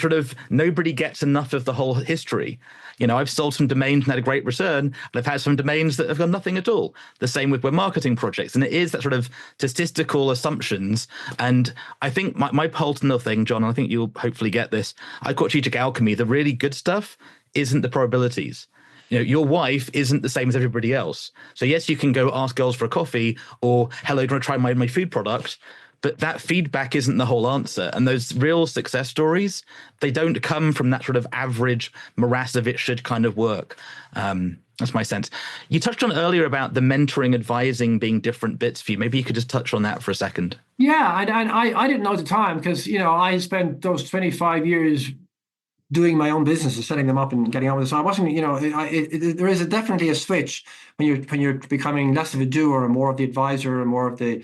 nobody gets enough of the whole history. I've sold some domains and had a great return, and I've had some domains that have got nothing at all. The same with web marketing projects. And it is that sort of statistical assumptions. And I think my personal thing, John, and I think you'll hopefully get this, I call Strategic Alchemy, the really good stuff isn't the probabilities. Your wife isn't the same as everybody else. So yes, you can go ask girls for a coffee or, hello, do you want to try my food product? But that feedback isn't the whole answer. And those real success stories, they don't come from that sort of average morass of it should kind of work. That's my sense. You touched on earlier about the mentoring, advising being different bits for you. Maybe you could just touch on that for a second. Yeah, I didn't know at the time because, I spent those 25 years doing my own businesses, setting them up and getting on with it. So I wasn't, there is definitely a switch when you're becoming less of a doer and more of the advisor and more of the,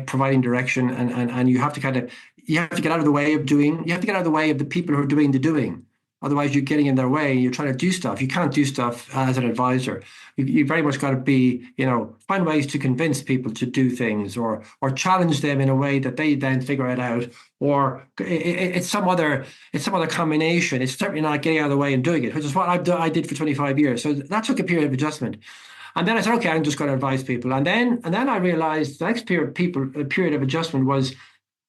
providing direction. And you have to get out of the way of doing, you have to get out of the way of the people who are doing the doing. Otherwise, you're getting in their way and you're trying to do stuff. You can't do stuff as an advisor. You very much got to be, find ways to convince people to do things or challenge them in a way that they then figure it out. Or it's some other combination. It's certainly not getting out of the way and doing it, which is what I did for 25 years. So that took a period of adjustment. And then I said, okay, I'm just going to advise people. And then I realized the next period of adjustment was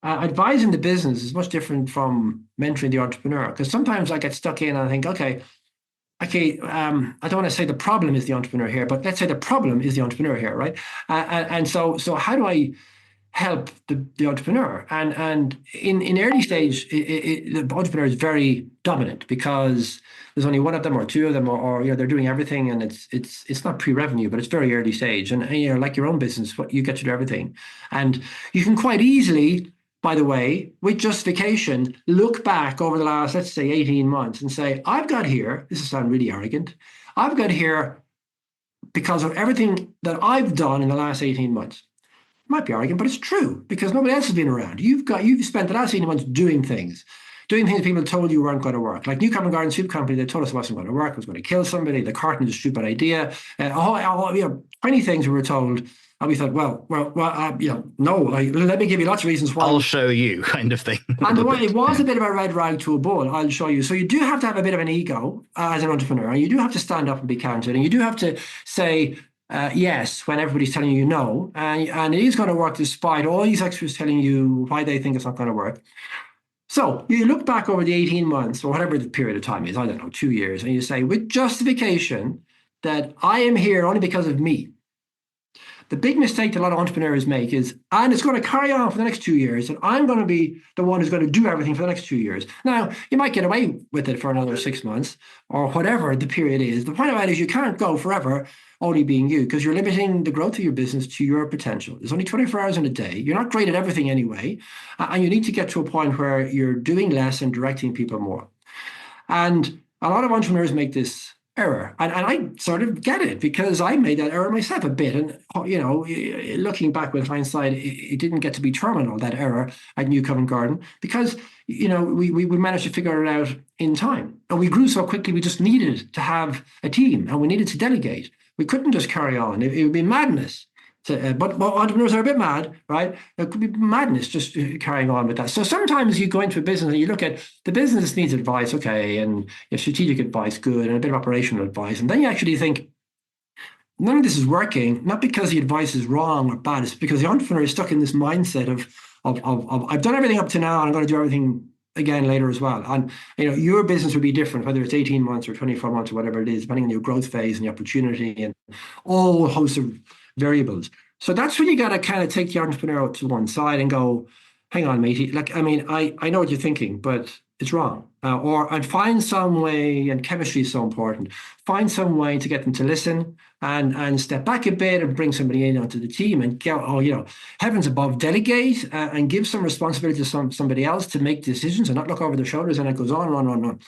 advising the business is much different from mentoring the entrepreneur, because sometimes I get stuck in and I think, okay, I don't want to say the problem is the entrepreneur here, but let's say the problem is the entrepreneur here, right? And so how do I help the entrepreneur? And in early stage, the entrepreneur is very dominant because there's only one of them or two of them, or they're doing everything, and it's not pre-revenue, but it's very early stage. And like your own business, you get to do everything, and you can quite easily, by the way, with justification, look back over the last, let's say, 18 months and say, I've got here, this is sound really arrogant, I've got here because of everything that I've done in the last 18 months. It might be arrogant, but it's true because nobody else has been around. You've spent the last 18 months doing things people told you weren't going to work. Like New Covent Garden Soup Company, they told us it wasn't going to work, it was going to kill somebody, the carton is a stupid idea, 20 things we were told. And we thought, no, let me give you lots of reasons why. I'll show you, kind of thing. And it was a bit of a red rag to a bull. I'll show you. So you do have to have a bit of an ego as an entrepreneur. And you do have to stand up and be counted. And you do have to say, yes when everybody's telling you no, and it is going to work despite all these experts telling you why they think it's not going to work. So you look back over the 18 months or whatever the period of time is, I don't know, 2 years, and you say, with justification that I am here only because of me. The big mistake that a lot of entrepreneurs make is, and it's going to carry on for the next 2 years, and I'm going to be the one who's going to do everything for the next 2 years. Now, you might get away with it for another 6 months or whatever the period is. The point about it is you can't go forever only being you, because you're limiting the growth of your business to your potential. There's only 24 hours in a day. You're not great at everything anyway. And you need to get to a point where you're doing less and directing people more. And a lot of entrepreneurs make this error. And I sort of get it, because I made that error myself a bit. And, looking back with hindsight, it didn't get to be terminal, that error at New Covent Garden, because, we managed to figure it out in time. And we grew so quickly, we just needed to have a team and we needed to delegate. We couldn't just carry on. It would be madness. But entrepreneurs are a bit mad, right? It could be madness just carrying on with that. So sometimes you go into a business and you look at the business needs advice, okay, and you have strategic advice, good, and a bit of operational advice. And then you actually think, none of this is working, not because the advice is wrong or bad, it's because the entrepreneur is stuck in this mindset of I've done everything up to now and I'm going to do everything again later as well. And your business would be different, whether it's 18 months or 24 months or whatever it is, depending on your growth phase and the opportunity and all hosts of variables. So that's when you got to kind of take the entrepreneur to one side and go, hang on, matey. I know what you're thinking, but it's wrong. And find some way, and chemistry is so important, find some way to get them to listen and step back a bit and bring somebody in onto the team and go, heavens above, delegate and give some responsibility to somebody else to make decisions and not look over their shoulders. And it goes on and on and on.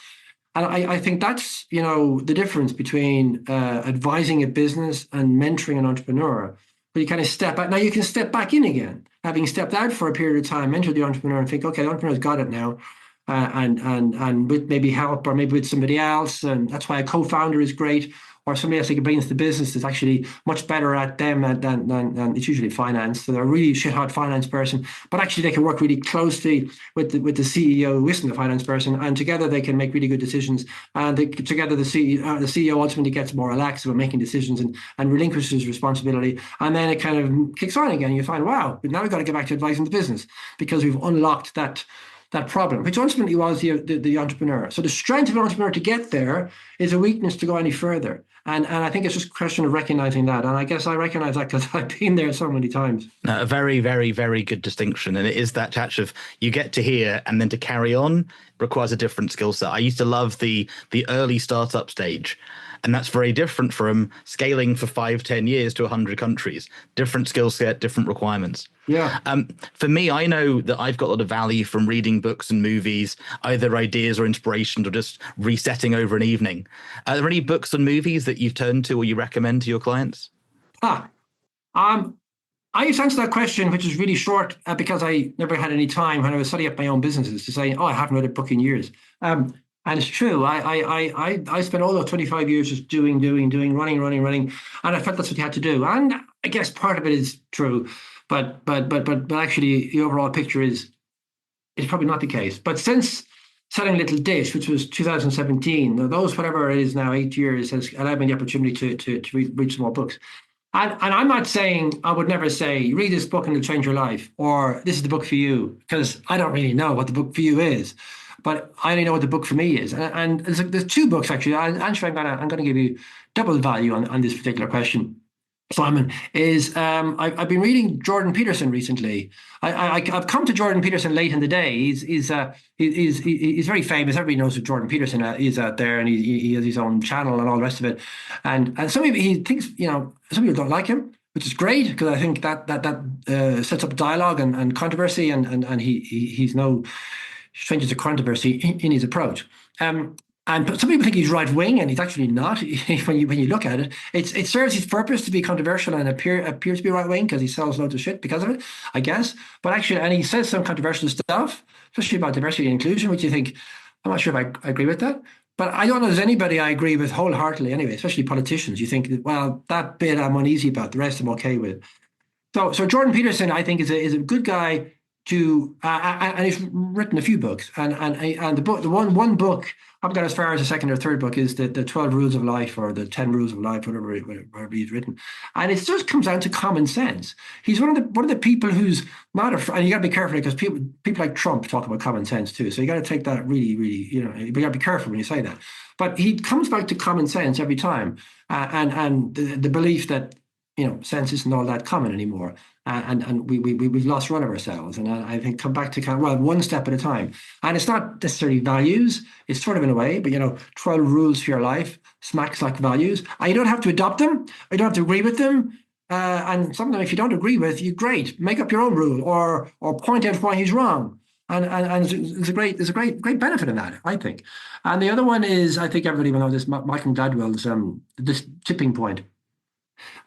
And I think that's, the difference between advising a business and mentoring an entrepreneur. But you kind of step back. Now you can step back in again, having stepped out for a period of time, mentor the entrepreneur and think, okay, the entrepreneur's got it now. And with maybe help or maybe with somebody else. And that's why a co-founder is great, or somebody else they can bring into the business is actually much better at them than it's usually finance. So they're a really shit-hot finance person, but actually they can work really closely with the CEO who isn't a finance person, and together they can make really good decisions. And together the CEO ultimately gets more relaxed about making decisions and relinquishes responsibility. And then it kind of kicks on again. You find, wow, now we've got to get back to advising the business because we've unlocked that problem, which ultimately was the entrepreneur. So the strength of an entrepreneur to get there is a weakness to go any further. And I think it's just a question of recognizing that. And I guess I recognize that because I've been there so many times. No, a very, very, very good distinction. And it is that touch of you get to here and then to carry on requires a different skill set. I used to love the early startup stage. And that's very different from scaling for 5-10 years to 100 countries. Different skill set, different requirements. Yeah. For me, I know that I've got a lot of value from reading books and movies, either ideas or inspirations or just resetting over an evening. Are there any books and movies that you've turned to or you recommend to your clients? I used to answer that question, which is really short, because I never had any time when I was setting up my own businesses to say, I haven't read a book in years. And it's true. I spent all those 25 years just doing, running. And I felt that's what you had to do. And I guess part of it is true, but actually the overall picture is probably not the case. But since Selling Little Dish, which was 2017, those, whatever it is now, 8 years, has allowed me the opportunity to read some more books. And I'm not saying, I would never say, read this book and it'll change your life, or this is the book for you, because I don't really know what the book for you is. But I only know what the book for me is. And there's two books, actually. I'm going to give you double value on this particular question, Simon, is I've been reading Jordan Peterson recently. I've come to Jordan Peterson late in the day. He's very famous. Everybody knows who Jordan Peterson is out there, and he has his own channel and all the rest of it. And some people, he thinks, some people don't like him, which is great, because I think that sets up dialogue and controversy, and he's no stranger to controversy in his approach. And some people think he's right wing, and he's actually not. when you look at it, it serves his purpose to be controversial and appear to be right wing because he sells loads of shit because of it, I guess. But actually, and he says some controversial stuff, especially about diversity and inclusion, which you think, I'm not sure if I agree with that. But I don't know if there's anybody I agree with wholeheartedly anyway, especially politicians. You think, well, that bit I'm uneasy about, the rest I'm okay with. So Jordan Peterson, I think, is a good guy to and he's written a few books, and the one book I've got as far as the second or third book is the 12 Rules of Life, or the 10 Rules of Life, whatever he's written, and it just comes down to common sense. He's one of the people who's not afraid, and you got to be careful because people like Trump talk about common sense too, so you got to take that really, really, you got to be careful when you say that. But he comes back to common sense every time, and the belief that sense isn't all that common anymore. And we've lost run of ourselves. And I think come back to one step at a time. And it's not necessarily values, it's sort of in a way, but 12 rules for your life, smacks like values. And you don't have to adopt them, you don't have to agree with them. And some of them, if you don't agree with, you great, make up your own rule or point out why he's wrong. And there's a great benefit in that, I think. And the other one is, I think everybody will know this, Malcolm Gladwell's this tipping point.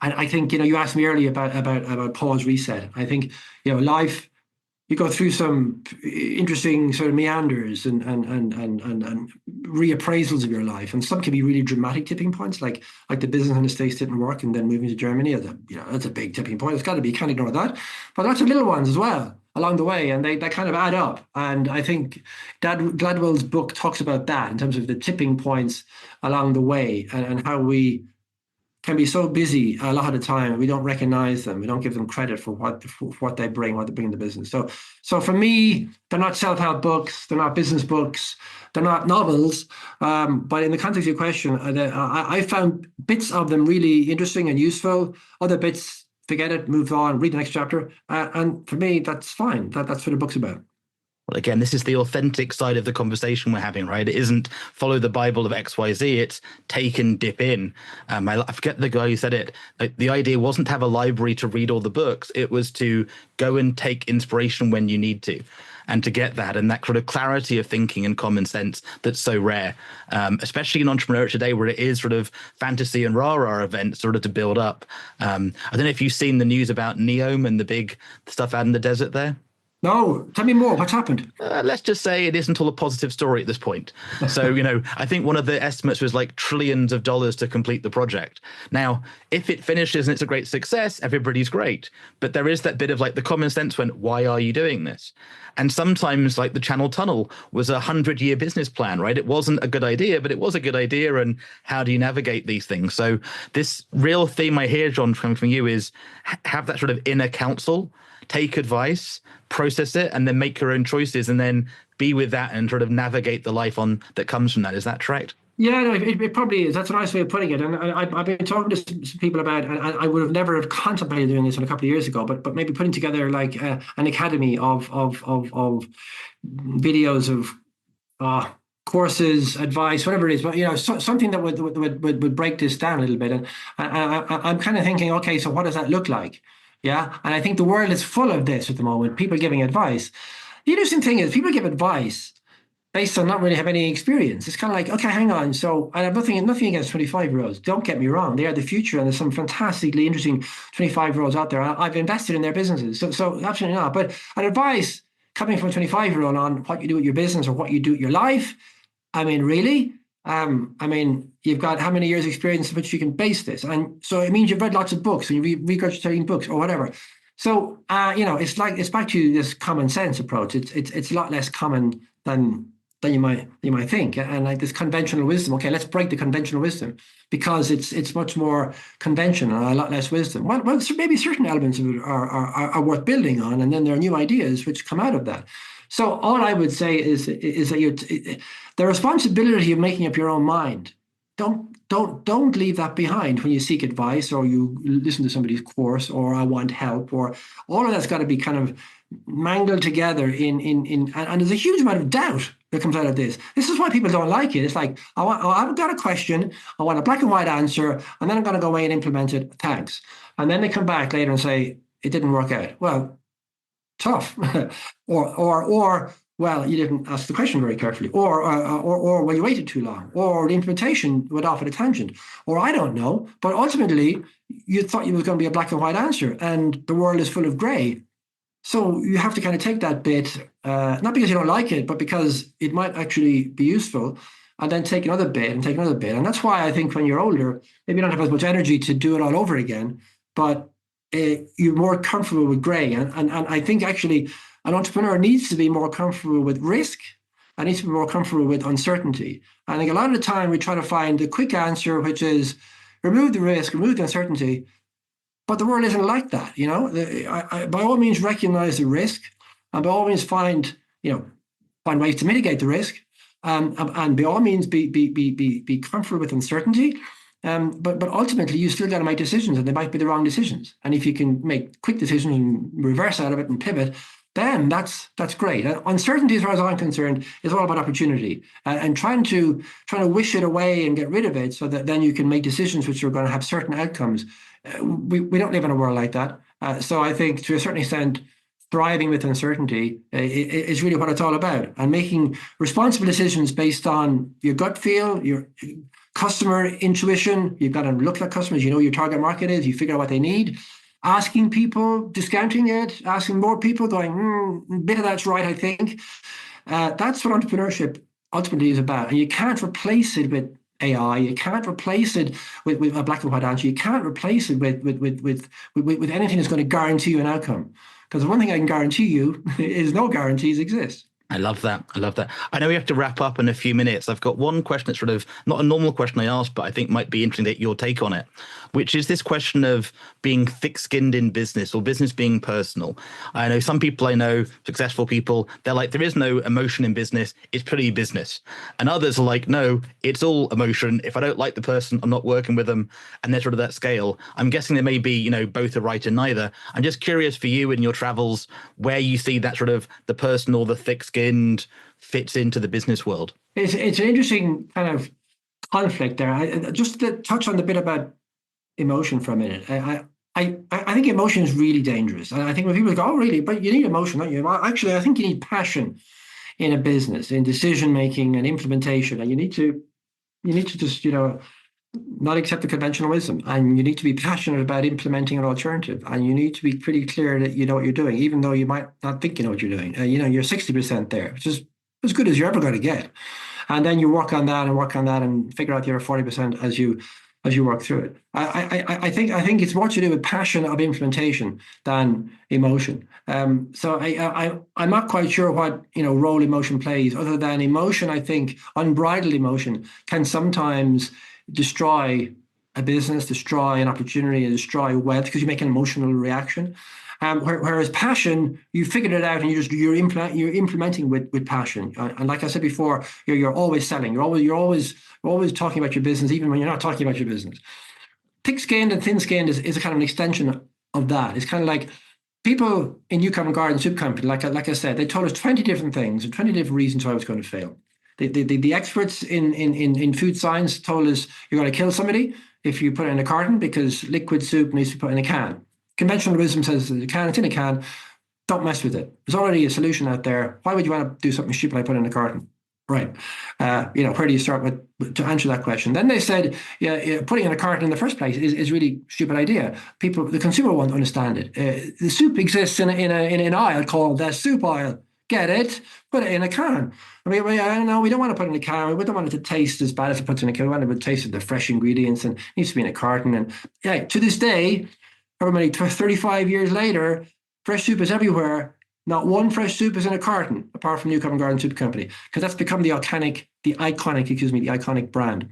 And I think, you asked me earlier about pause, reset. I think, life, you go through some interesting sort of meanders and reappraisals of your life. And some can be really dramatic tipping points, like the business in the States didn't work and then moving to Germany. That's a big tipping point. It's got to be, can't ignore that. But lots of little ones as well along the way, and they kind of add up. And I think Gladwell's book talks about that in terms of the tipping points along the way and how we can be so busy a lot of the time we don't recognize them, we don't give them credit for what they bring in the business. So for me, they're not self-help books, they're not business books, they're not novels, but in the context of your question, I found bits of them really interesting and useful. Other bits, forget it, move on, read the next chapter, and for me that's fine. That's what the book's about. Well, again, this is the authentic side of the conversation we're having, right? It isn't follow the Bible of XYZ, it's take and dip in. I forget the guy who said it. Like, the idea wasn't to have a library to read all the books. It was to go and take inspiration when you need to, and to get that and that sort of clarity of thinking and common sense that's so rare, especially in entrepreneurship today, where it is sort of fantasy and rah-rah events sort of to build up. I don't know if you've seen the news about Neom and the big stuff out in the desert there. No, tell me more. What's happened? Let's just say it isn't all a positive story at this point. So, I think one of the estimates was like trillions of dollars to complete the project. Now, if it finishes and it's a great success, everybody's great. But there is that bit of like the common sense when, why are you doing this? And sometimes like the Channel Tunnel was a 100-year business plan, right? It wasn't a good idea, but it was a good idea. And how do you navigate these things? So this real theme I hear, John, from you is have that sort of inner counsel, take advice, process it, and then make your own choices, and then be with that and sort of navigate the life on that comes from that. Is that correct? Yeah, no, it probably is. That's a nice way of putting it. And I've been talking to some people about, and I would have never have contemplated doing this a couple of years ago, but maybe putting together like an academy of videos of courses, advice, whatever it is, but something that would break this down a little bit. And I'm kind of thinking, okay, so what does that look like? Yeah, and I think the world is full of this at the moment. People giving advice. The interesting thing is, people give advice based on not really have any experience. It's kind of like, okay, hang on. So I have nothing against 25-year-olds. Don't get me wrong; they are the future, and there's some fantastically interesting 25-year-olds out there. I've invested in their businesses, so absolutely not. But an advice coming from a 25-year-old on what you do with your business or what you do with your life. I mean, really. You've got how many years experience in which you can base this? And so it means you've read lots of books and you're regurgitating books or whatever. So, it's back to this common sense approach. It's a lot less common than you might think. And like this conventional wisdom, okay, let's break the conventional wisdom because it's much more conventional and a lot less wisdom. Well, maybe certain elements of it are worth building on. And then there are new ideas which come out of that. So all I would say is that the responsibility of making up your own mind, don't leave that behind when you seek advice or you listen to somebody's course or I want help, or all of that's got to be kind of mangled together and there's a huge amount of doubt that comes out of this. This is why people don't like it. It's like, I've got a question, I want a black and white answer, and then I'm going to go away and implement it. Thanks. And then they come back later and say, it didn't work out. Well, tough. or well, you didn't ask the question very carefully, or well, you waited too long, or the implementation went off at a tangent, or I don't know. But ultimately, you thought it was going to be a black and white answer, and the world is full of grey. So you have to kind of take that bit, not because you don't like it, but because it might actually be useful, and then take another bit and take another bit. And that's why I think when you're older, maybe you don't have as much energy to do it all over again, but you're more comfortable with grey. And I think actually an entrepreneur needs to be more comfortable with risk and needs to be more comfortable with uncertainty. I think a lot of the time we try to find the quick answer, which is remove the risk, remove the uncertainty. But the world isn't like that, by all means recognize the risk, and by all means find ways to mitigate the risk, and by all means be comfortable with uncertainty. But ultimately, you still got to make decisions, and they might be the wrong decisions. And if you can make quick decisions and reverse out of it and pivot, then that's great. Uncertainty, as far as I'm concerned, is all about opportunity, and trying to wish it away and get rid of it, so that then you can make decisions which are going to have certain outcomes. We don't live in a world like that. So I think, to a certain extent, thriving with uncertainty is really what it's all about, and making responsible decisions based on your gut feel, your customer intuition. You've got to look at customers. You know your target market is. You figure out what they need. Asking people, discounting it, asking more people, going, a bit of that's right, I think. That's what entrepreneurship ultimately is about. And you can't replace it with AI. You can't replace it with a black and white answer. You can't replace it with anything that's going to guarantee you an outcome. Because the one thing I can guarantee you is no guarantees exist. I love that. I know we have to wrap up in a few minutes. I've got one question that's sort of not a normal question I asked, but I think might be interesting that your take on it, which is this question of being thick-skinned in business, or business being personal. I know some people I know, successful people, they're like, there is no emotion in business. It's purely business. And others are like, no, it's all emotion. If I don't like the person, I'm not working with them. And there's sort of that scale. I'm guessing there may be, both are right and neither. I'm just curious for you in your travels, where you see that sort of the personal, the thick-skinned fits into the business world. It's an interesting kind of conflict there. Just to touch on the bit about emotion for a minute. I think emotion is really dangerous. And I think when people go, oh, really? But you need emotion, don't you? Well, actually, I think you need passion in a business, in decision making and implementation. And you need to just, not accept the conventional wisdom. And you need to be passionate about implementing an alternative. And you need to be pretty clear that you know what you're doing, even though you might not think you know what you're doing. You're 60% there, which is as good as you're ever going to get. And then you work on that and figure out the other 40% as you work through it. I think it's more to do with passion of implementation than emotion. So I'm not quite sure what role emotion plays, other than emotion. I think unbridled emotion can sometimes destroy a business, destroy an opportunity, and destroy wealth, because you make an emotional reaction. Whereas passion, you figured it out and you're implementing with passion. And like I said before, you're always selling. You're always talking about your business, even when you're not talking about your business. Thick-skinned and thin-skinned is a kind of an extension of that. It's kind of like people in New Covent Garden Soup Company, like I said, they told us 20 different things and 20 different reasons why I was going to fail. The experts in food science told us you're going to kill somebody if you put it in a carton, because liquid soup needs to be put in a can. Conventional wisdom says it's in a can. Don't mess with it. There's already a solution out there. Why would you want to do something stupid like put it in a carton? Right. Where do you start with to answer that question? Then they said, putting in a carton in the first place is really stupid idea. The consumer won't understand it. The soup exists in an aisle called the soup aisle. Get it? Put it in a can. I mean, no, we don't want to put it in a can. We don't want it to taste as bad as it puts in a can. We want it to taste the fresh ingredients, and it needs to be in a carton. And to this day, however many 35 years later, fresh soup is everywhere. Not one fresh soup is in a carton, apart from New Covent Garden Soup Company, because that's become the iconic brand.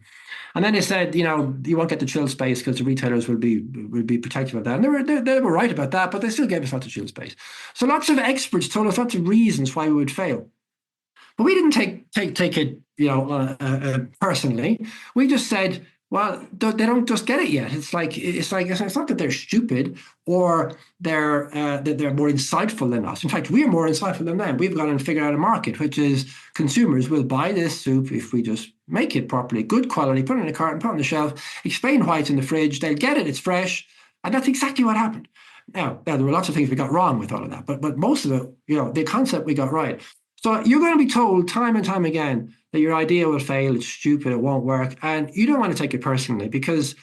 And then they said, you won't get the chill space because the retailers will be protective of that. And they were right about that, but they still gave us lots of chill space. So lots of experts told us lots of reasons why we would fail. But we didn't take it, personally. We just said, well, they don't just get it yet. It's not that they're stupid or they're more insightful than us. In fact, we are more insightful than them. We've gone and figured out a market, which is consumers will buy this soup if we just make it properly, good quality, put it in a carton, put it on the shelf, explain why it's in the fridge. They'll get it. It's fresh, and that's exactly what happened. Now there were lots of things we got wrong with all of that, but most of it, the concept we got right. So you're going to be told time and time again that your idea will fail, it's stupid, it won't work. And you don't want to take it personally, because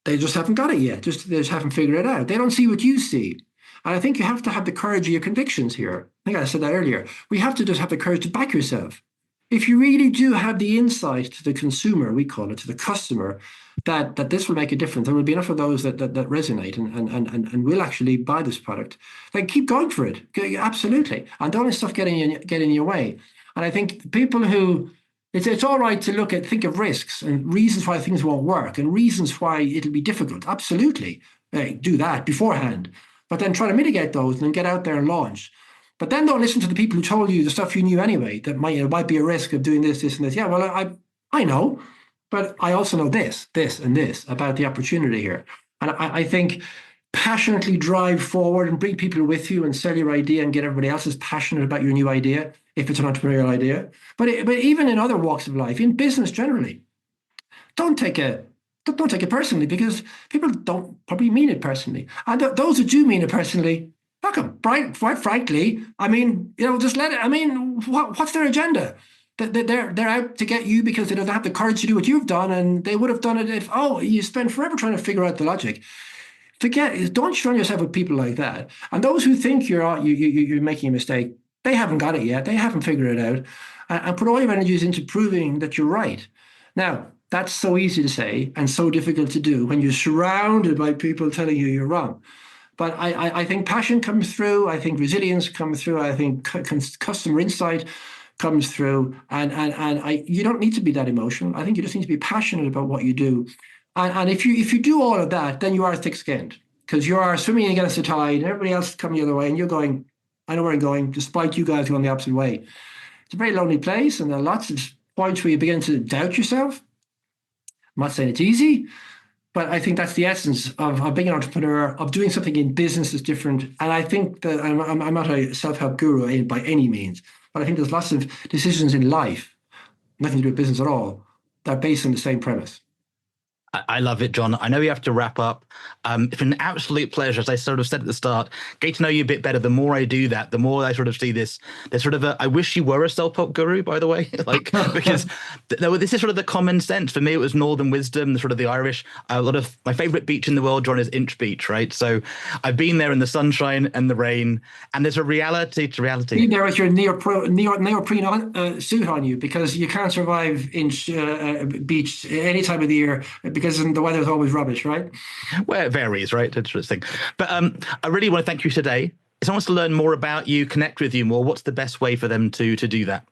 they just haven't got it yet. They just haven't figured it out. They don't see what you see. And I think you have to have the courage of your convictions here. I think I said that earlier. We have to just have the courage to back yourself. If you really do have the insight to the consumer, we call it, to the customer, that this will make a difference. There will be enough of those that resonate and will actually buy this product. Like, keep going for it. Absolutely. And don't let stuff get in your way. And I think people who, it's all right to think of risks and reasons why things won't work and reasons why it'll be difficult. Absolutely. Do that beforehand. But then try to mitigate those and then get out there and launch. But then don't listen to the people who told you the stuff you knew anyway, that might be a risk of doing this, and this. Yeah, well, I know, but I also know this, and this about the opportunity here. And I think passionately drive forward and bring people with you and sell your idea and get everybody else as passionate about your new idea, if it's an entrepreneurial idea. But even in other walks of life, in business generally, don't take it personally, because people don't probably mean it personally. And those who do mean it personally, fuck them. Quite frankly, I mean, just let it. I mean, what's their agenda? They're out to get you because they don't have the courage to do what you've done, and they would have done it if you spend forever trying to figure out the logic. Don't surround yourself with people like that. And those who think you're making a mistake, they haven't got it yet. They haven't figured it out, and put all your energies into proving that you're right. Now, that's so easy to say and so difficult to do when you're surrounded by people telling you you're wrong. But I think passion comes through. I think resilience comes through. I think customer insight comes through. And you don't need to be that emotional. I think you just need to be passionate about what you do. And if you do all of that, then you are thick-skinned, because you are swimming against the tide and everybody else is coming the other way, and you're going, I know where I'm going, despite you guys going the opposite way. It's a very lonely place, and there are lots of points where you begin to doubt yourself. I'm not saying it's easy, but I think that's the essence of being an entrepreneur, of doing something in business that's different. And I think that I'm not a self-help guru by any means, but I think there's lots of decisions in life, nothing to do with business at all, that are based on the same premise. I love it, John. I know we have to wrap up. It's been an absolute pleasure, as I sort of said at the start, getting to know you a bit better. The more I do that, the more I sort of see this. There's sort of I wish you were a self-help guru, by the way, because this is sort of the common sense. For me, it was Northern wisdom, sort of the Irish. A lot of my favorite beach in the world, John, is Inch Beach, right? So I've been there in the sunshine and the rain, and there's a reality to reality. Be there with your neoprene suit on you, because you can't survive Inch Beach any time of the year, because the weather's always rubbish, right? Well, it varies, right? Interesting. But I really want to thank you today. If someone wants to learn more about you, connect with you more, what's the best way for them to do that?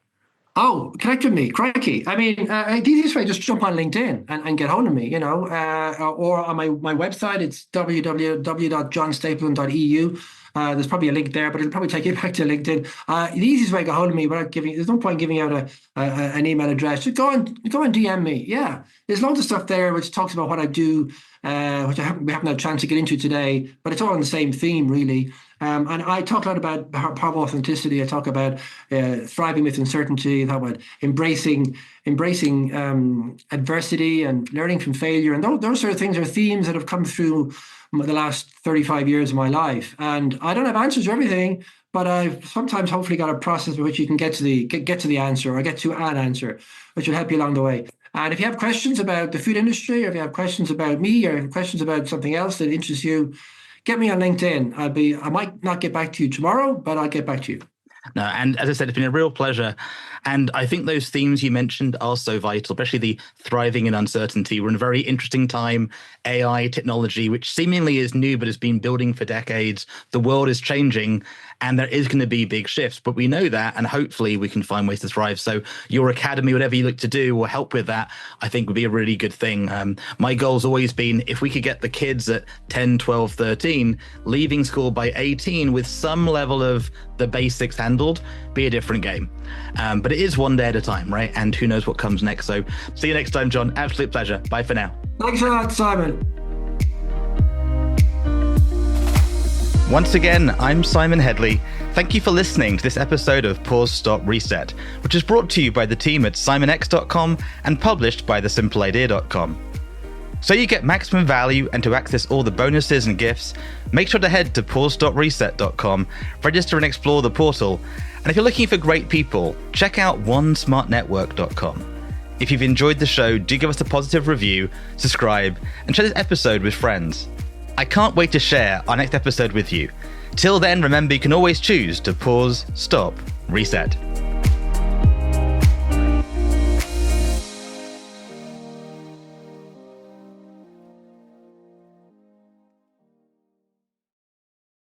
Oh, connect with me, crikey. I mean, the easiest way, just jump on LinkedIn and get hold of me, or on my website, it's www.johnstapleton.eu. There's probably a link there, but it'll probably take you back to LinkedIn. The easiest way to get hold of me without there's no point giving out an email address. Just go and DM me. Yeah, there's loads of stuff there which talks about what I do, which we haven't had a chance to get into today, but it's all on the same theme, really. And I talk a lot about power of authenticity. I talk about thriving with uncertainty. I talk about embracing adversity and learning from failure. And those sort of things are themes that have come through the last 35 years of my life. And I don't have answers to everything, but I've sometimes hopefully got a process by which you can get to the answer, or get to an answer, which will help you along the way. And if you have questions about the food industry, or if you have questions about me, or if you have questions about something else that interests you, get me on LinkedIn. I might not get back to you tomorrow, but I'll get back to you. No, and as I said, it's been a real pleasure. And I think those themes you mentioned are so vital, especially the thriving in uncertainty. We're in a very interesting time. AI technology, which seemingly is new, but has been building for decades. The world is changing, and there is going to be big shifts. But we know that, and hopefully we can find ways to thrive. So your academy, whatever you look to do or help with that, I think would be a really good thing. My goal's always been, if we could get the kids at 10, 12, 13, leaving school by 18 with some level of the basics handled, be a different game. But it is one day at a time, right? And who knows what comes next. So see you next time, John. Absolute pleasure. Bye for now. Thanks a lot, Simon. Once again, I'm Simon Hedley. Thank you for listening to this episode of Pause, Stop, Reset, which is brought to you by the team at simonx.com and published by thesimpleidea.com. So you get maximum value, and to access all the bonuses and gifts, make sure to head to pause.reset.com, register and explore the portal. And if you're looking for great people, check out onesmartnetwork.com. If you've enjoyed the show, do give us a positive review, subscribe, and share this episode with friends. I can't wait to share our next episode with you. Till then, remember, you can always choose to pause, stop, reset.